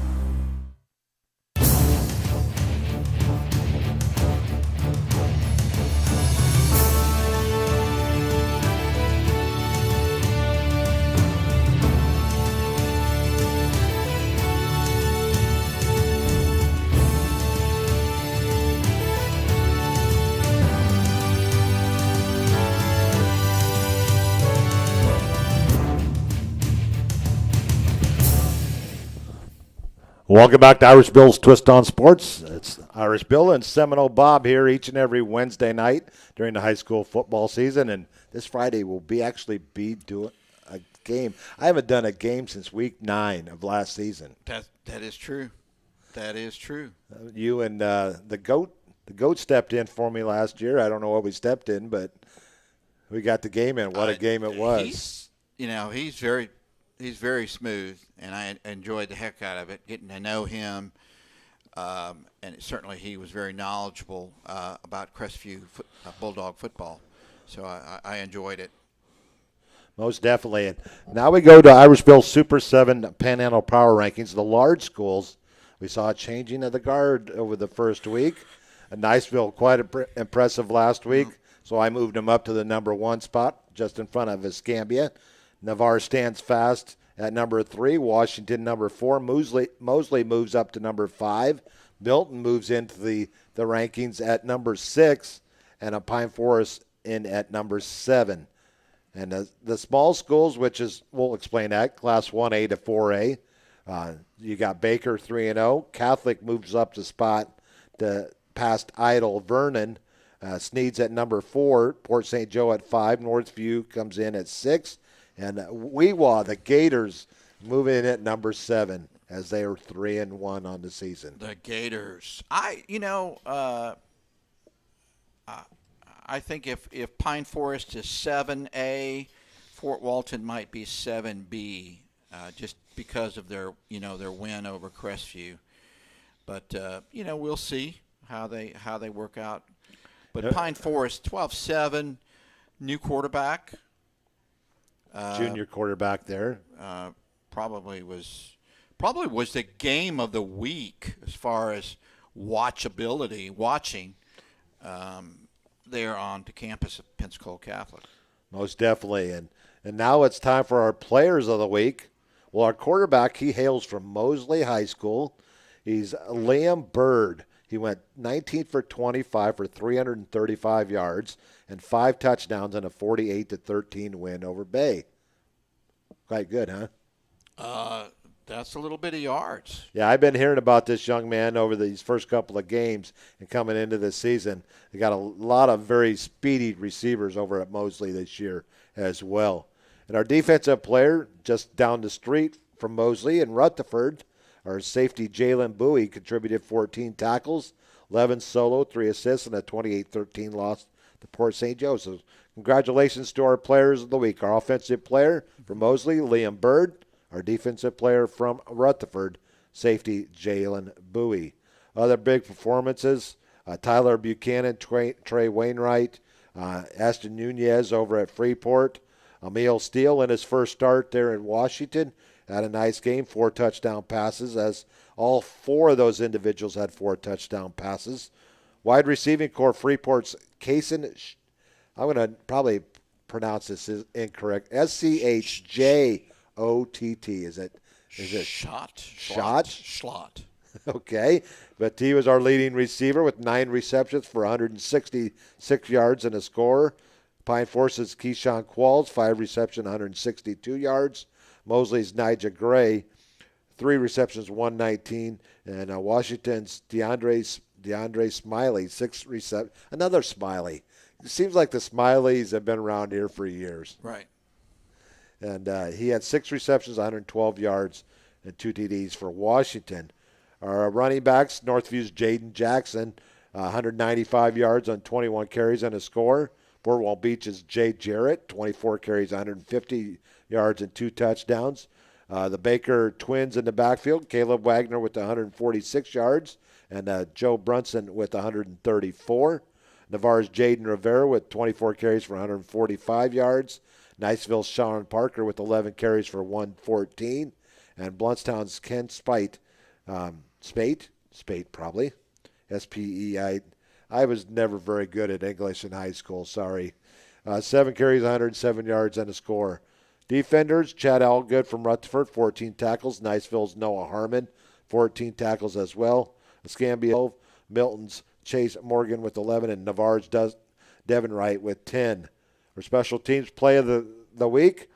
Welcome back to Irish Bill's Twist on Sports. It's Irish Bill and Seminole Bob here each and every Wednesday night during the high school football season. And this Friday we'll be doing a game. I haven't done a game since week 9 of last season. That is true. That is true. You and the goat stepped in for me last year. I don't know what we stepped in, but we got the game in. What a game it was. He's very smooth, and I enjoyed the heck out of it, getting to know him. And certainly he was very knowledgeable about Crestview Bulldog football. So I enjoyed it. Most definitely. And now we go to Irish Bill Super 7 Panhandle Power Rankings. The large schools, we saw a changing of the guard over the first week. Niceville, quite impressive last week. So I moved him up to the number 1 spot, just in front of Escambia. Navarre stands fast at number 3. Washington, number 4. Mosley moves up to number 5. Milton moves into the rankings at number 6. And Pine Forest in at number 7. And the small schools, which is, we'll explain that, Class 1A to 4A. You got Baker 3-0. Catholic moves up the spot to past Idle Vernon. Sneed's at number 4. Port St. Joe at 5. Northview comes in at 6. And Weewa, the Gators, move in at number 7 as they are 3-1 on the season. The Gators. I think if Pine Forest is 7A, Fort Walton might be 7B, just because of their win over Crestview. But we'll see how they work out. But Pine Forest 12-7, new quarterback. Junior quarterback there. Probably was the game of the week as far as watching there on the campus of Pensacola Catholic. Most definitely. And now it's time for our players of the week. Well, our quarterback, he hails from Mosley High School. He's Liam Bird. He went 19 for 25 for 335 yards and 5 touchdowns in a 48-13 win over Bay. Quite good, huh? That's a little bit of yards. Yeah, I've been hearing about this young man over these first couple of games and coming into this season. They got a lot of very speedy receivers over at Mosley this year as well. And our defensive player, just down the street from Mosley in Rutherford, our safety Jalen Bowie contributed 14 tackles, 11 solo, 3 assists, and a 28-13 loss to Port St. Joseph. Congratulations to our players of the week. Our offensive player from Mosley, Liam Bird. Our defensive player from Rutherford, safety Jalen Bowie. Other big performances, Tyler Buchanan, Trey Wainwright, Aston Nunez over at Freeport. Emil Steele in his first start there in Washington had a nice game, 4 touchdown passes, as all 4 of those individuals had 4 touchdown passes. Wide receiving core, Freeport's Kaysen, I'm going to probably pronounce this incorrect, SCHJ. OTT, is it Schott? Schlott. Okay, but he was our leading receiver with 9 receptions for 166 yards and a score. Pine Forest's Keyshawn Qualls, 5 receptions, 162 yards. Mosley's Nigel Gray, 3 receptions, 119, and Washington's DeAndre Smiley, 6 receptions. Another Smiley. It seems like the Smileys have been around here for years. Right. And he had 6 receptions, 112 yards, and 2 TDs for Washington. Our running backs, Northview's Jaden Jackson, 195 yards on 21 carries and a score. Boardwall Beach's Jay Jarrett, 24 carries, 150 yards, and 2 touchdowns. The Baker twins in the backfield, Caleb Wagner with 146 yards, and Joe Brunson with 134. Navarre's Jaden Rivera with 24 carries for 145 yards. Niceville's Sean Parker with 11 carries for 114. And Bluntstown's Ken Spate probably, S-P-E-I. I was never very good at English in high school, sorry. 7 carries, 107 yards, and a score. Defenders, Chad Allgood from Rutherford, 14 tackles. Niceville's Noah Harmon, 14 tackles as well. Escambia, Milton's Chase Morgan with 11, and Navarre's Devin Wright with 10. Our special teams play of the week,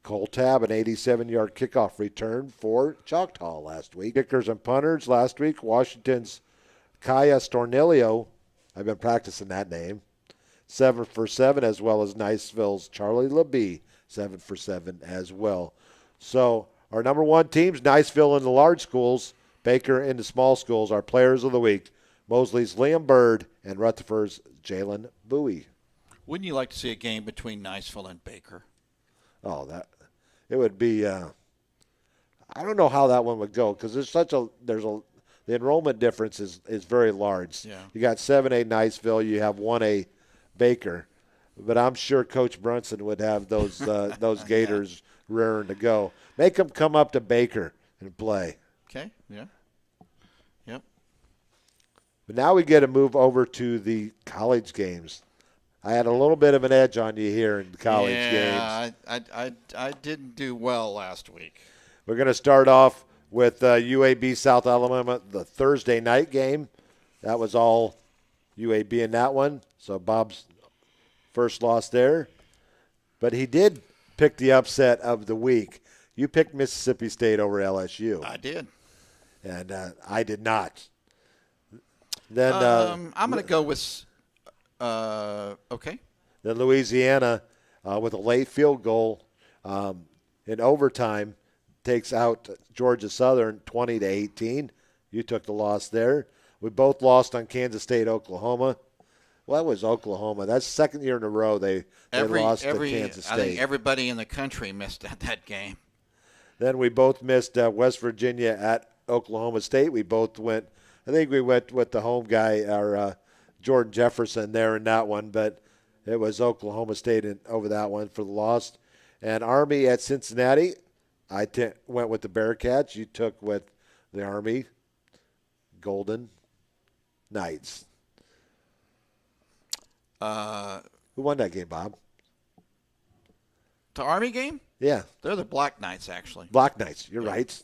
Cole Tabb, an 87-yard kickoff return for Choctaw last week. Kickers and punters last week, Washington's Kaya Stornilio, I've been practicing that name, 7 for 7, as well as Niceville's Charlie LeBee, 7 for 7 as well. So our number 1 teams, Niceville in the large schools, Baker in the small schools, our players of the week, Mosley's Liam Bird and Rutherford's Jalen Bowie. Wouldn't you like to see a game between Niceville and Baker? Oh, it would be. I don't know how that one would go because the enrollment difference is very large. Yeah. You got 7A Niceville, you have 1A Baker, but I'm sure Coach Brunson would have those Gators raring to go. Make them come up to Baker and play. Okay. Yeah. Yep. But now we get to move over to the college games. I had a little bit of an edge on you here in the college games. Yeah, I didn't do well last week. We're going to start off with UAB South Alabama, the Thursday night game. That was all UAB in that one. So Bob's first loss there. But he did pick the upset of the week. You picked Mississippi State over LSU. I did. And I did not. Then I'm going to go with okay. Then Louisiana with a late field goal in overtime takes out Georgia Southern 20-18. You took the loss there. We both lost on Kansas State, Oklahoma. Well, that was Oklahoma. That's the second year in a row they lost to Kansas State. I think everybody in the country missed that game. Then we both missed West Virginia at Oklahoma State. We both went. I think we went with the home guy, our Jordan Jefferson, there in that one, but it was Oklahoma State over that one for the loss. And Army at Cincinnati, I went with the Bearcats. You took with the Army Golden Knights. Who won that game, Bob? The Army game? Yeah. They're the Black Knights, actually. Black Knights. You're right.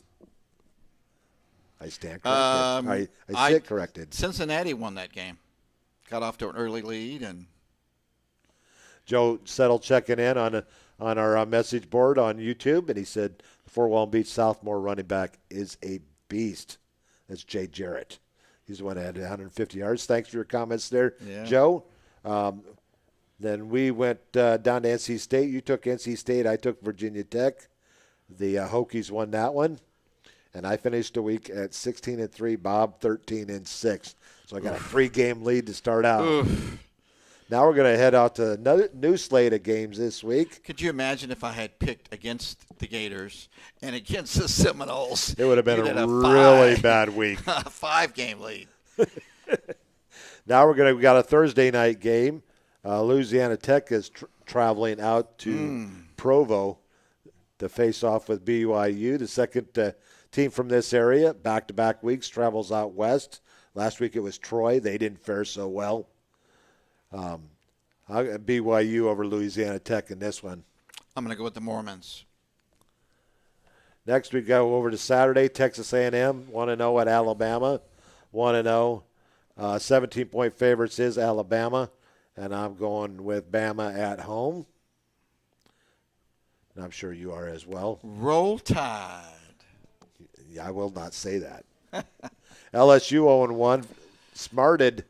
I stand corrected. I sit corrected. Cincinnati won that game. Got off to an early lead, and Joe Settle checking in on our message board on YouTube, and he said the Fort Walton Beach sophomore running back is a beast. That's Jay Jarrett. He's the one that had 150 yards. Thanks for your comments there, Joe. Then we went down to NC State. You took NC State. I took Virginia Tech. The Hokies won that one. And I finished the week at 16-3. Bob 13-6. So I got a 3-game lead to start out. Oof. Now we're going to head out to another new slate of games this week. Could you imagine if I had picked against the Gators and against the Seminoles? It would have been a really bad week. 5-game lead. Now we got a Thursday night game. Louisiana Tech is traveling out to Provo to face off with BYU. The second team from this area, back-to-back weeks, travels out west. Last week it was Troy. They didn't fare so well. BYU over Louisiana Tech in this one. I'm going to go with the Mormons. Next we go over to Saturday. Texas A&M 1-0 at Alabama. 1-0. 17-point favorites is Alabama, and I'm going with Bama at home. And I'm sure you are as well. Roll Tide. Yeah, I will not say that. LSU 0-1. Smarted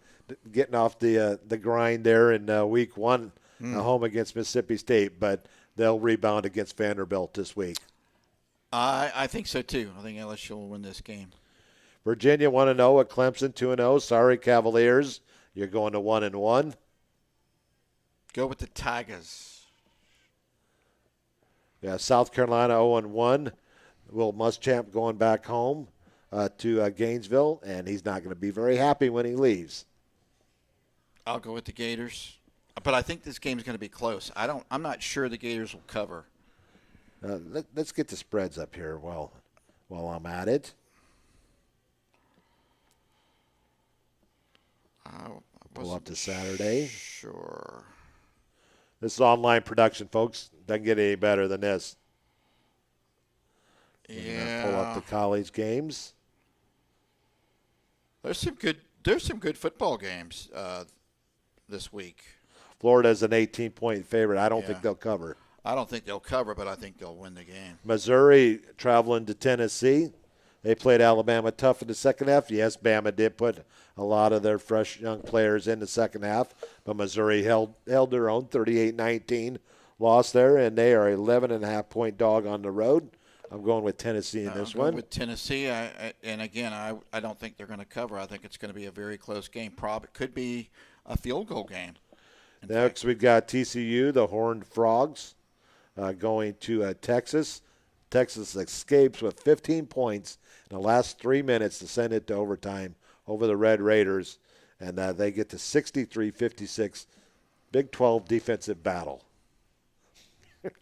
getting off the grind there in week one home against Mississippi State, but they'll rebound against Vanderbilt this week. I think so, too. I think LSU will win this game. Virginia 1-0 at Clemson 2-0. Sorry, Cavaliers. You're going to 1-1. Go with the Tigers. Yeah, South Carolina 0-1. Will Muschamp going back home to Gainesville, and he's not going to be very happy when he leaves. I'll go with the Gators, but I think this game is going to be close. I'm not sure the Gators will cover. Let's get the spreads up here while I'm at it. Pull up to Saturday. Sure. This is online production, folks. Doesn't get any better than this. Yeah. Pull up the college games. There's some good football games this week. Florida's an 18-point favorite. I don't think they'll cover. I don't think they'll cover, but I think they'll win the game. Missouri traveling to Tennessee. They played Alabama tough in the second half. Yes, Bama did put a lot of their fresh young players in the second half, but Missouri held their own, 38-19 loss there, and they are 11.5-point dog on the road. I'm going with Tennessee in this one. With Tennessee, and again, I don't think they're going to cover. I think it's going to be a very close game. It could be a field goal game. Next, we've got TCU, the Horned Frogs, going to Texas. Texas escapes with 15 points in the last 3 minutes to send it to overtime over the Red Raiders, and they get to 63-56. Big 12 defensive battle.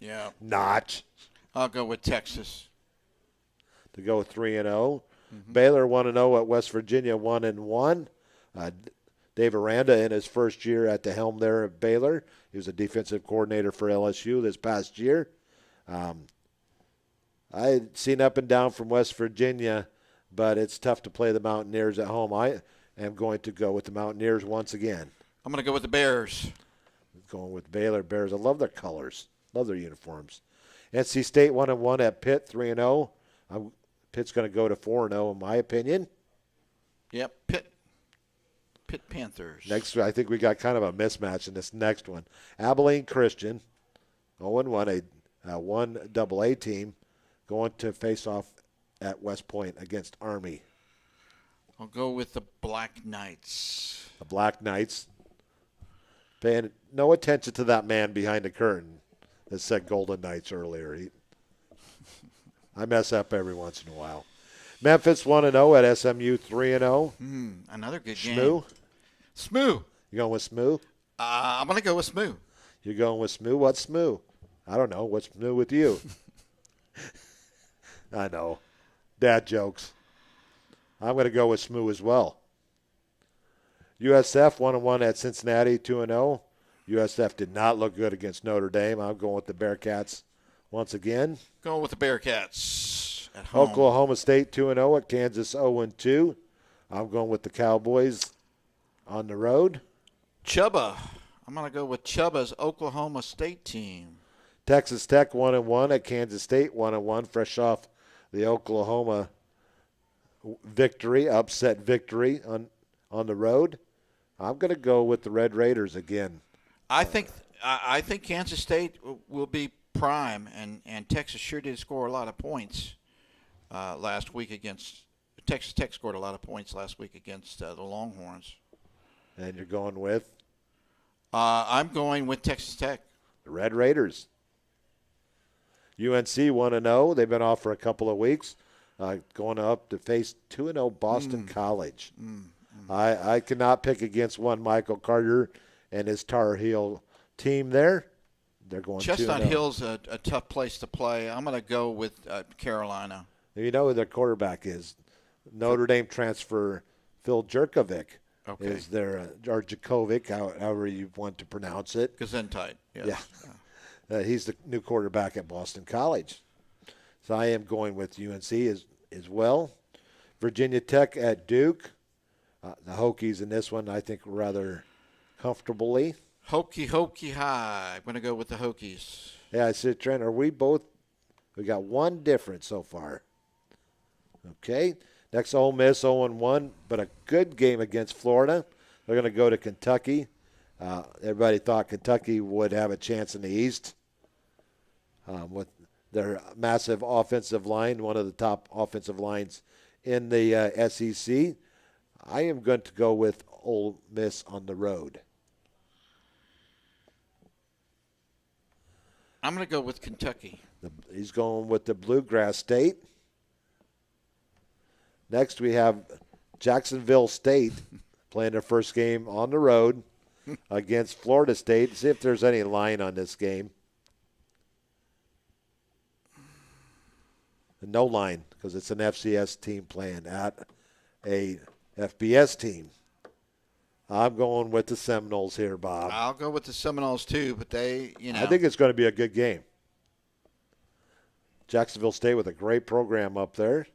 Yeah. Not. I'll go with Texas. To go 3-0. Baylor 1-0 at West Virginia 1-1. Dave Aranda in his first year at the helm there at Baylor. He was a defensive coordinator for LSU this past year. I'd seen up and down from West Virginia, but it's tough to play the Mountaineers at home. I am going to go with the Mountaineers once again. I'm going to go with the Bears. Going with Baylor Bears. I love their colors. Love their uniforms. NC State 1-1 at Pitt 3-0. Pitt's going to go to 4-0 in my opinion. Yep, Pitt Panthers. Next, I think we got kind of a mismatch in this next one. Abilene Christian 0-1, a 1AA team, going to face off at West Point against Army. I'll go with the Black Knights. The Black Knights. Paying no attention to that man behind the curtain that said Golden Knights earlier. I mess up every once in a while. Memphis 1-0 at SMU 3-0. Another good game. Smoo? Smoo. You going with Smoo? I'm going to go with Smoo. You're going with Smoo? What's Smoo? I don't know. What's Smoo with you? I know. Dad jokes. I'm going to go with Smoo as well. USF 1-1 at Cincinnati 2-0. USF did not look good against Notre Dame. I'm going with the Bearcats once again. Going with the Bearcats at home. Oklahoma State 2-0 at Kansas 0-2. I'm going with the Cowboys on the road. Chubba. I'm going to go with Chubba's Oklahoma State team. Texas Tech 1-1 at Kansas State 1-1, fresh off the Oklahoma victory, upset victory on the road. I'm going to go with the Red Raiders again. I think Kansas State will be prime, and Texas sure did score a lot of points last week against Texas Tech. Scored a lot of points last week against the Longhorns. And you're going with? I'm going with Texas Tech. The Red Raiders. UNC 1-0. They've been off for a couple of weeks. Going up to face 2-0 Boston College. I cannot pick against one Michael Carter and his Tar Heel team there. They're going 2-0. Chestnut Hill's a tough place to play. I'm going to go with Carolina. You know who their quarterback is. Notre Dame transfer Phil Jerkovic is their, or Jakovic, however you want to pronounce it. Gesundheit. Yes. Yeah. He's the new quarterback at Boston College. So I am going with UNC as well. Virginia Tech at Duke. The Hokies in this one, I think, rather comfortably. Hokie high. I'm going to go with the Hokies. Yeah, I said, Trent, we got one difference so far. Okay. Next, Ole Miss 0-1, but a good game against Florida. They're going to go to Kentucky. Everybody thought Kentucky would have a chance in the East with their massive offensive line, one of the top offensive lines in the SEC. I am going to go with Ole Miss on the road. I'm going to go with Kentucky. He's going with the Bluegrass State. Next, we have Jacksonville State playing their first game on the road against Florida State. See if there's any line on this game. No line, because it's an FCS team playing at a FBS team. I'm going with the Seminoles here, Bob. I'll go with the Seminoles too, but they, I think it's going to be a good game. Jacksonville State with a great program up there.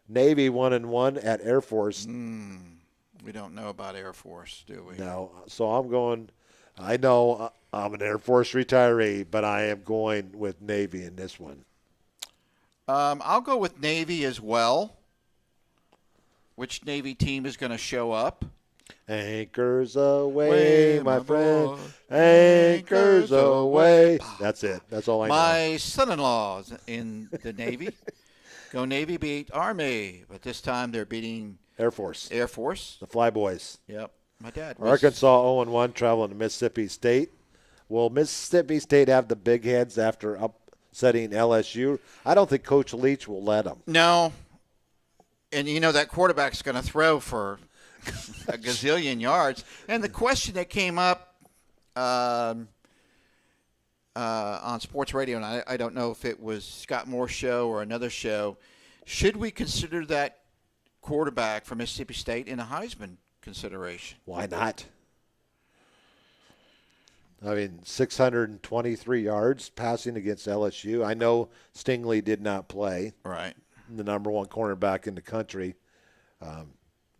Navy 1-1 at Air Force. We don't know about Air Force, do we? No. So I'm going, I know I'm an Air Force retiree, but I am going with Navy in this one. I'll go with Navy as well. Which Navy team is going to show up? Anchors away, my friend. Anchors away. That's it. That's all I know. My son-in-law's in the Navy. Go Navy beat Army, but this time they're beating Air Force. Air Force. The Flyboys. Yep. My dad was. Arkansas 0-1 traveling to Mississippi State. Will Mississippi State have the big heads after upsetting LSU? I don't think Coach Leach will let them. No. And that quarterback's going to throw for a gazillion yards. And the question that came up on sports radio, and I don't know if it was Scott Moore's show or another show, should we consider that quarterback from Mississippi State in a Heisman consideration? Why not? I mean, 623 yards passing against LSU. I know Stingley did not play. Right. The number one cornerback in the country.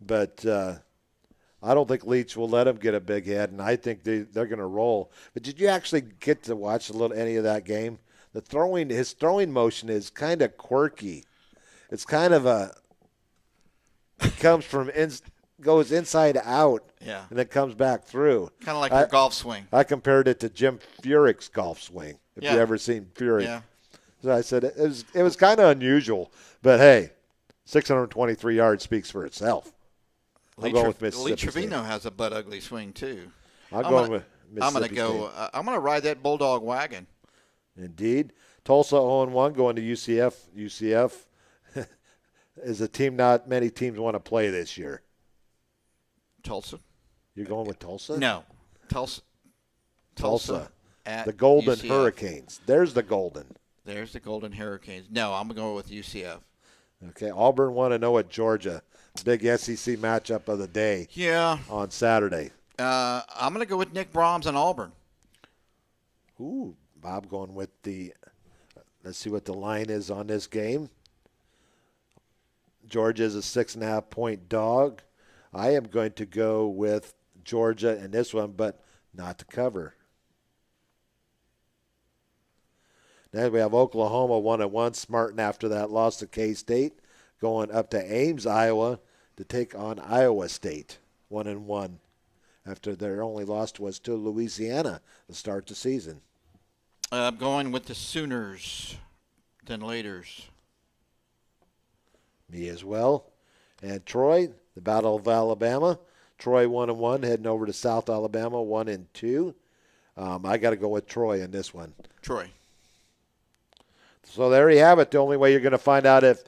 But I don't think Leach will let him get a big head, and I think they're going to roll. But did you actually get to watch any of that game? His throwing motion is kind of quirky. It's kind of it comes from goes inside out, yeah, and then comes back through. Kind of like your golf swing. I compared it to Jim Furyk's golf swing. If you ever seen Furyk. Yeah. So I said it was kind of unusual, but hey, 623 yards speaks for itself. I'm going with Mississippi Lee State. Trevino has a butt ugly swing too. I'm going with I'm Mississippi going to go. State. I'm going to ride that Bulldog wagon. Indeed. Tulsa 0-1 going to UCF. UCF is a team not many teams want to play this year. Tulsa. You're going with Tulsa? No, Tulsa. At The Golden UCF. Hurricanes. There's the Golden. There's the Golden Hurricanes. No, I'm going to go with UCF. Okay, Auburn 1-0 at Georgia. Big SEC matchup of the day Yeah. on Saturday. I'm going to go with Nick Brahms and Auburn. Ooh, Bob going with the – let's see what the line is on this game. Georgia is a 6.5-point dog. I am going to go with Georgia in this one, but not to cover. Then we have Oklahoma 1-1. Smartin after that loss to K-State, going up to Ames, Iowa, to take on Iowa State 1-1. After their only loss was to Louisiana to start the season. I'm going with the Sooners than Laters. Me as well. And Troy, the Battle of Alabama. Troy 1-1, heading over to South Alabama 1-2. I got to go with Troy in this one. Troy. So there you have it. The only way you're going to find out if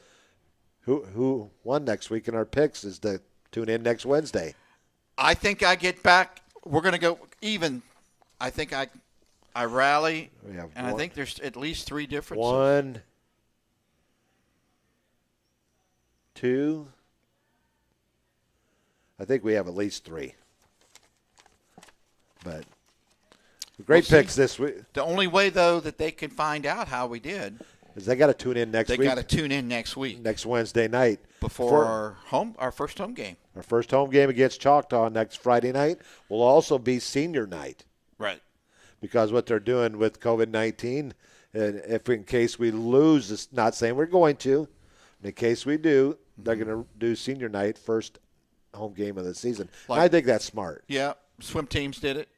who won next week in our picks is to tune in next Wednesday. I think I get back. We're going to go even. I think I rally, We have and I think there's at least 3 differences. 1, 2. I think we have at least 3. But great We'll picks this week. The only way, though, that they can find out how we did, Is they got to tune in next they week. got to tune in next week Next Wednesday night. before our first home game. Our first home game against Choctaw next Friday night will also be senior night Right. because what they're doing with COVID-19, and if in case we lose, it's not saying we're going to, in case we do, they're going to do senior night, first home game of the season. And I think that's smart. Yeah, swim teams did it.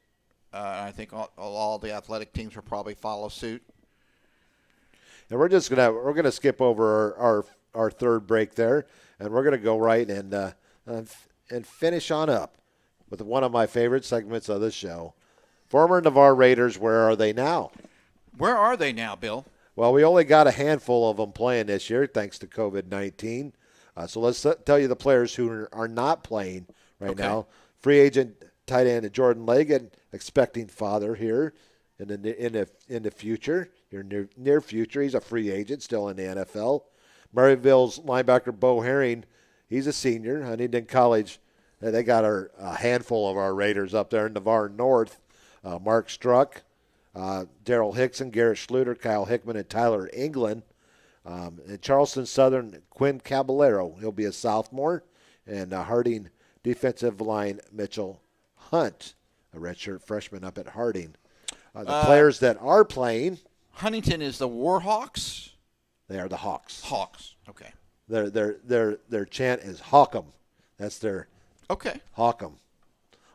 I think all the athletic teams will probably follow suit. And we're gonna skip over our third break there, and we're gonna go right and finish on up with one of my favorite segments of this show. Former Navarre Raiders, where are they now? Where are they now, Bill? Well, we only got a handful of them playing this year thanks to COVID-19. So let's tell you the players who are not playing right now. Free agent tight end Jordan Leggett, expecting father here in the future, your near future. He's a free agent still in the NFL. Maryville's linebacker Bo Herring, he's a senior. Huntington College, they got a handful of our Raiders up there in Navarre North. Mark Struck, Daryl Hickson, Garrett Schluter, Kyle Hickman, and Tyler England. And Charleston Southern, Quinn Caballero, he'll be a sophomore. And Harding defensive line Mitchell Hunt, a redshirt freshman up at Harding. The players that are playing, Huntington is the Warhawks. they are the Hawks. Hawks. Okay. Their chant is Hawk'em. That's their Okay. Hawk'em.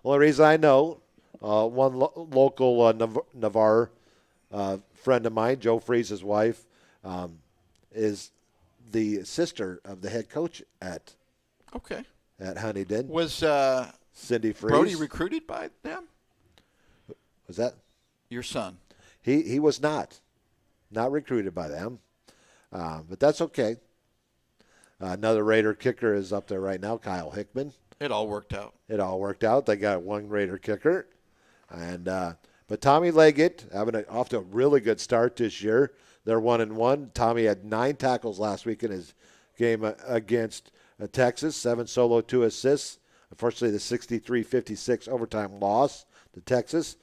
Only reason I know, one local Navarre friend of mine, Joe Freese's wife, is the sister of the head coach at Huntington. Was Cindy Freese. Brody recruited by them? Was that? Your son. He was not recruited by them, but that's okay. Another Raider kicker is up there right now, Kyle Hickman. It all worked out. It all worked out. They got one Raider kicker, and but Tommy Leggett having off to a really good start this year. They're 1-1. Tommy had 9 tackles last week in his game against Texas, 7 solo, 2 assists. Unfortunately, the 63-56 overtime loss to Texas.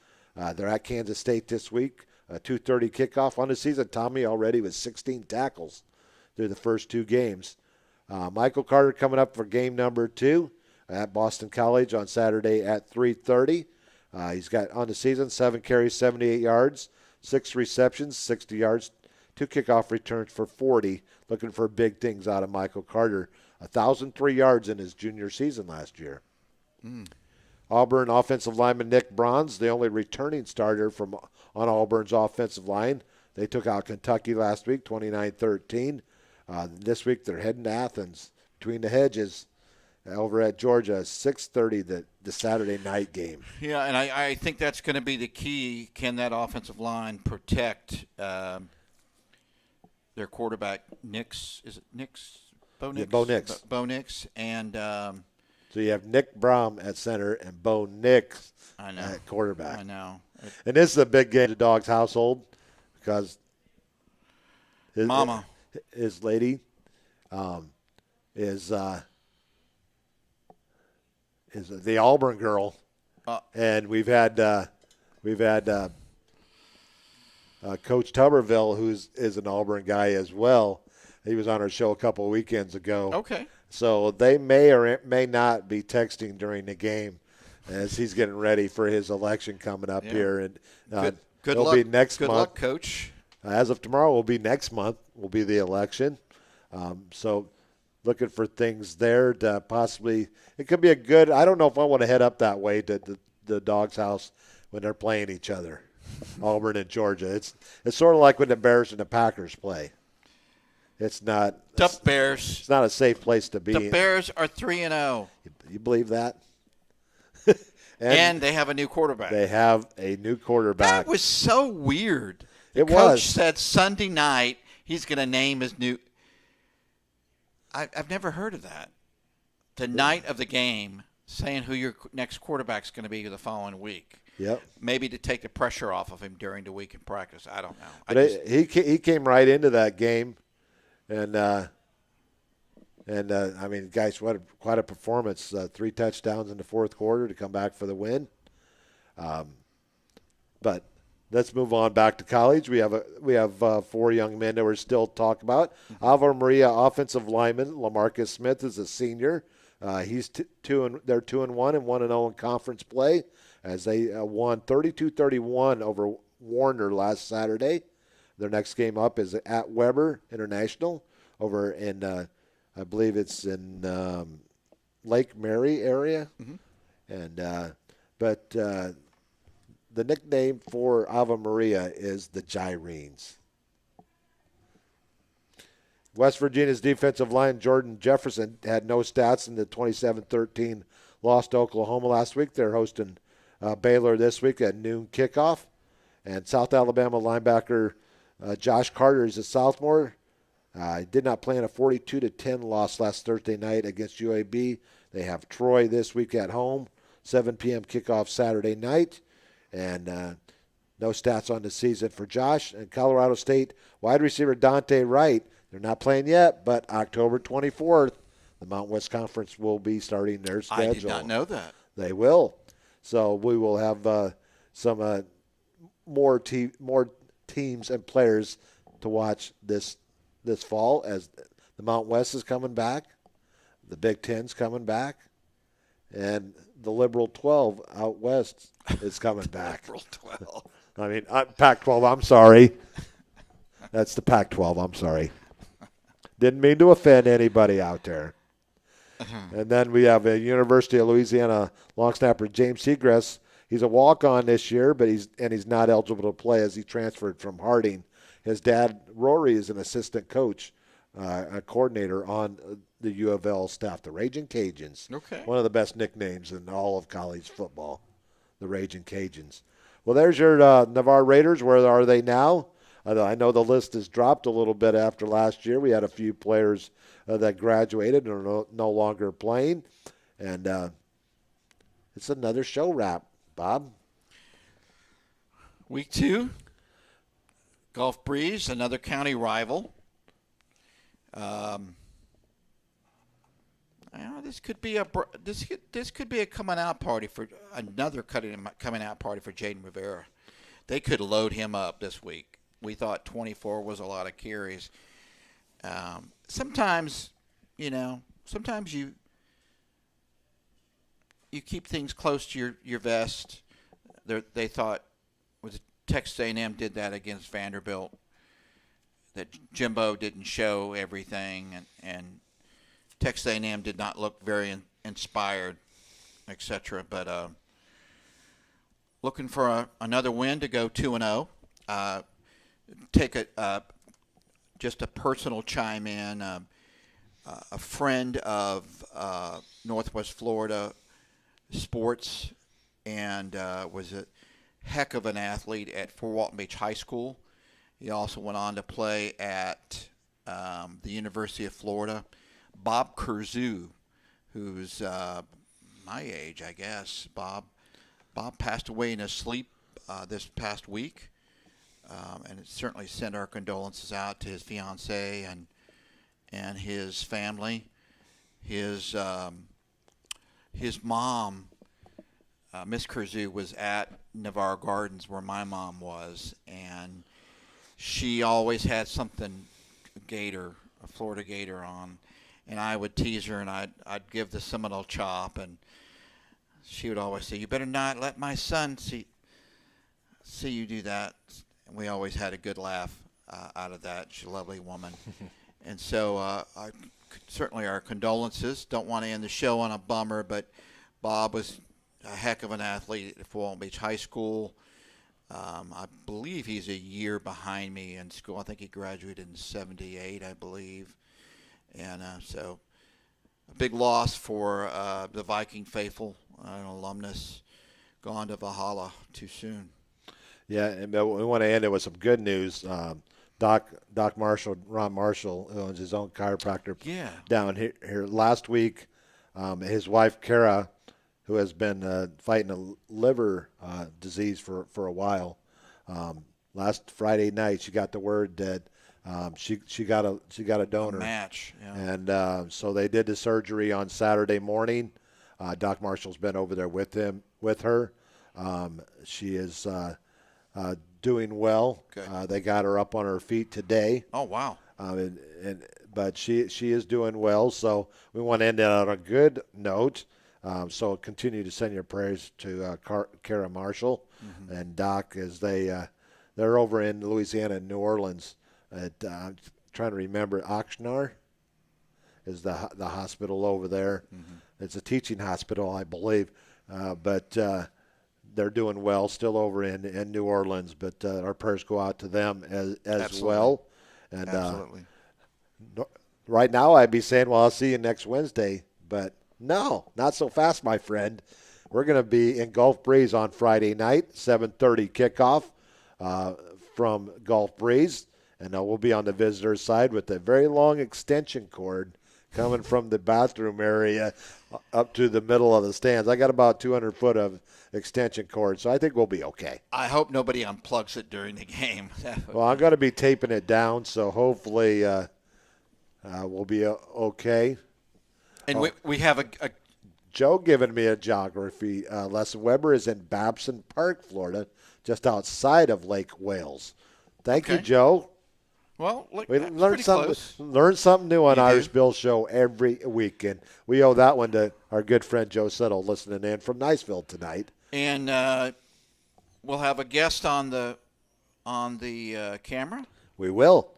They're at Kansas State this week. 2:30 kickoff on the season. Tommy already with 16 tackles through the first 2 games. Michael Carter coming up for game number 2 at Boston College on Saturday at 3:30. He's got on the season 7 carries, 78 yards, 6 receptions, 60 yards, 2 kickoff returns for 40. Looking for big things out of Michael Carter. 1,003 yards in his junior season last year. Auburn offensive lineman Nick Bronze, the only returning starter on Auburn's offensive line. They took out Kentucky last week, 29-13. This week they're heading to Athens between the hedges over at Georgia, 6:30, the Saturday night game. Yeah, and I think that's going to be the key. Can that offensive line protect their quarterback, Nix? Is it Nix? Bo Nix? Yeah, Bo Nix. Bo Nix. And So you have Nick Brom at center and Bo Nix I know. at quarterback. I know. And this is a big game in the Dogs household because his lady is the Auburn girl, and we've had Coach Tuberville, who is an Auburn guy as well. He was on our show a couple of weekends ago. Okay. So they may or may not be texting during the game as he's getting ready for his election coming up here. And good it'll luck. be next good month. luck, Coach. As of tomorrow, will be next month. Will be the election. So looking for things there to possibly. It could be a good. I don't know if I want to head up that way to the Dogs' house when they're playing each other, Auburn and Georgia. It's sort of like when the Bears and the Packers play. It's not. The Bears. It's not a safe place to be. The Bears are 3-0. You believe that? and they have a new quarterback. They have a new quarterback. That was so weird. The coach was. said Sunday night he's going to name his new. I've never heard of that. The night of the game, saying who your next quarterback's going to be the following week. Yep. Maybe to take the pressure off of him during the week in practice. I don't know. But he came right into that game, and I mean, guys, quite a performance. 3 touchdowns in the fourth quarter to come back for the win. But let's move on back to college. We have 4 young men that we're still talking about. Ave Maria offensive lineman LaMarcus Smith is a senior. He's 2-1 and 1-0 in conference play as they won 32-31 over Warner last Saturday. Their next game up is at Weber International over in I believe it's in Lake Mary area. And but the nickname for Ave Maria is the Gyrenes. West Virginia's defensive line, Jordan Jefferson, had no stats in the 27-13 loss to Oklahoma last week. They're hosting Baylor this week at noon kickoff. And South Alabama linebacker Josh Carter is a sophomore. He did not play in a 42-10 loss last Thursday night against UAB. They have Troy this week at home, 7 p.m. kickoff Saturday night. And no stats on the season for Josh. And Colorado State wide receiver Dante Wright, they're not playing yet, but October 24th, the Mountain West Conference will be starting their schedule. I did not know that. They will. So we will have some more teams and players to watch this fall as the Mountain West is coming back, the Big Ten's coming back, and the Liberal 12 out west is coming back. Liberal 12. I mean, Pac-12, I'm sorry. That's the Pac-12, I'm sorry. Didn't mean to offend anybody out there. And then we have a University of Louisiana long snapper, James Segrest. He's a walk-on this year, but he's not eligible to play as he transferred from Harding. His dad, Rory, is an assistant coach, a coordinator on the U of L staff, the Raging Cajuns. Okay. One of the best nicknames in all of college football, the Raging Cajuns. Well, there's your Navarre Raiders. Where are they now? I know the list has dropped a little bit after last year. We had a few players that graduated and are no longer playing. And it's another show wrap, Bob. Week 2, Gulf Breeze, another county rival. This could be a coming out party for another coming out party for Jaden Rivera. They could load him up this week. We thought 24 was a lot of carries. Sometimes you keep things close to your vest. They thought Texas A&M did that against Vanderbilt, that Jimbo didn't show everything, and Texas A&M did not look very inspired, etc. But looking for another win to go 2-0. take just a personal chime in. A friend of Northwest Florida sports and was a heck of an athlete at Fort Walton Beach High School. He also went on to play at the University of Florida. Bob Kurzu, who's my age, I guess. Bob passed away in his sleep this past week, and it certainly sent our condolences out to his fiancee and his family. His mom, Miss Kurzu, was at Navarre Gardens where my mom was, and she always had something a Florida Gator on, and I would tease her and I'd give the Seminole chop, and she would always say, "You better not let my son see you do that." And we always had a good laugh out of that. She's a lovely woman. And so certainly our condolences. Don't want to end the show on a bummer, but Bob was a heck of an athlete at Fort Walton Beach High School. I believe he's a year behind me in school. I think he graduated in 78, I believe. And so a big loss for the Viking faithful, an alumnus, gone to Valhalla too soon. Yeah, and we want to end it with some good news. Doc Marshall, Ron Marshall, who owns his own chiropractor down here last week. His wife, Kara, who has been fighting a liver disease for a while, last Friday night she got the word that she got a donor match. Yeah. And so they did the surgery on Saturday morning. Doc Marshall's been over there with her. She is doing well. They got her up on her feet today. Oh, wow. But she is doing well, so we want to end it on a good note. So continue to send your prayers to Kara Marshall and Doc as they're over in Louisiana and New Orleans. I'm trying to remember, Oxnard is the hospital over there. It's a teaching hospital, I believe, but they're doing well, still over in New Orleans. But our prayers go out to them as well. And Absolutely. Right now, I'd be saying, well, I'll see you next Wednesday, but no, not so fast, my friend. We're going to be in Gulf Breeze on Friday night, 7:30 kickoff from Gulf Breeze, and we'll be on the visitors' side with a very long extension cord coming from the bathroom area up to the middle of the stands. I got about 200 foot of extension cord, so I think we'll be okay. I hope nobody unplugs it during the game. Well, I'm going to be taping it down, so hopefully we'll be okay. And we have a Joe giving me a geography lesson. Weber is in Babson Park, Florida, just outside of Lake Wales. Thank you, Joe. Well, look, we that's learn pretty something. close. Learn something new on You Irish do. Bill Show every week, and we owe that one to our good friend Joe Settle listening in from Niceville tonight. And we'll have a guest on the camera. We will.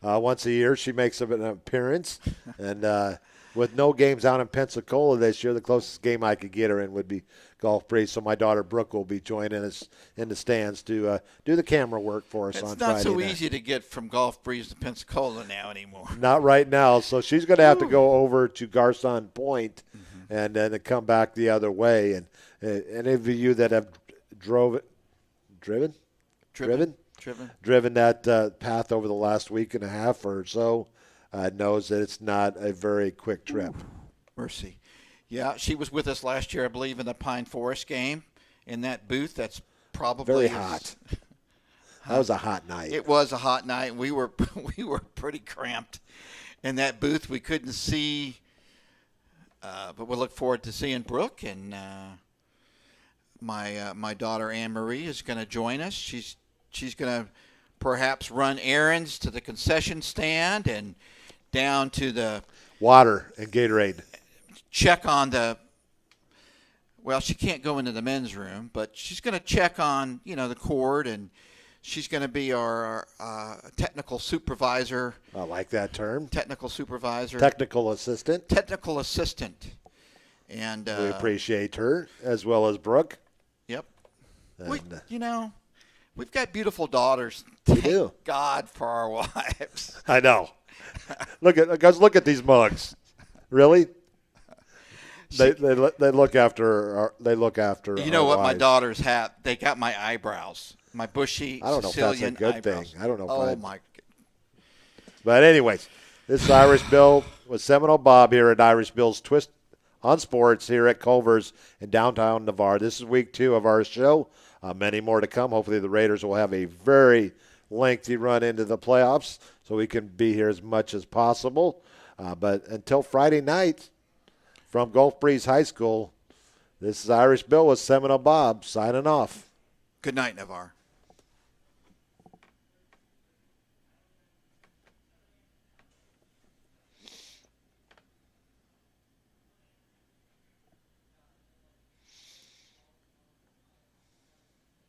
Once a year, she makes an appearance, and with no games out in Pensacola this year, the closest game I could get her in would be Gulf Breeze. So my daughter Brooke will be joining us in the stands to do the camera work for us on It's Friday not so night. easy to get from Gulf Breeze to Pensacola now anymore. Not right now. So she's going to have to go over to Garcon Point and then come back the other way. And any of you that have driven that path over the last week and a half or so knows that it's not a very quick trip. Mercy. Yeah, she was with us last year, I believe, in the Pine Forest game in that booth. That's probably Very hot. That was a hot night. It was a hot night, and we were pretty cramped in that booth. We couldn't see, but we look forward to seeing Brooke, and my daughter Anne Marie is going to join us. She's going to perhaps run errands to the concession stand and down to the Water and Gatorade. check on well, she can't go into the men's room, but she's going to check on, the court, and she's going to be our technical supervisor. I like that term. Technical supervisor. Technical assistant. Technical assistant. And we appreciate her as well as Brooke. Yep. And, We've got beautiful daughters. We Thank do. God for our wives. I know. Look at these mugs. Really? They look after You know our what my wives. daughters have? They got my eyebrows, my bushy I don't know if that's a Sicilian good eyebrows. thing. I don't know if Oh I- my! But anyways, this is Irish Bill with Seminole Bob here at Irish Bill's Twist on Sports here at Culver's in downtown Navarre. This is week 2 of our show. Many more to come. Hopefully the Raiders will have a very lengthy run into the playoffs so we can be here as much as possible. But until Friday night from Gulf Breeze High School, this is Irish Bill with Seminole Bob signing off. Good night, Navarre.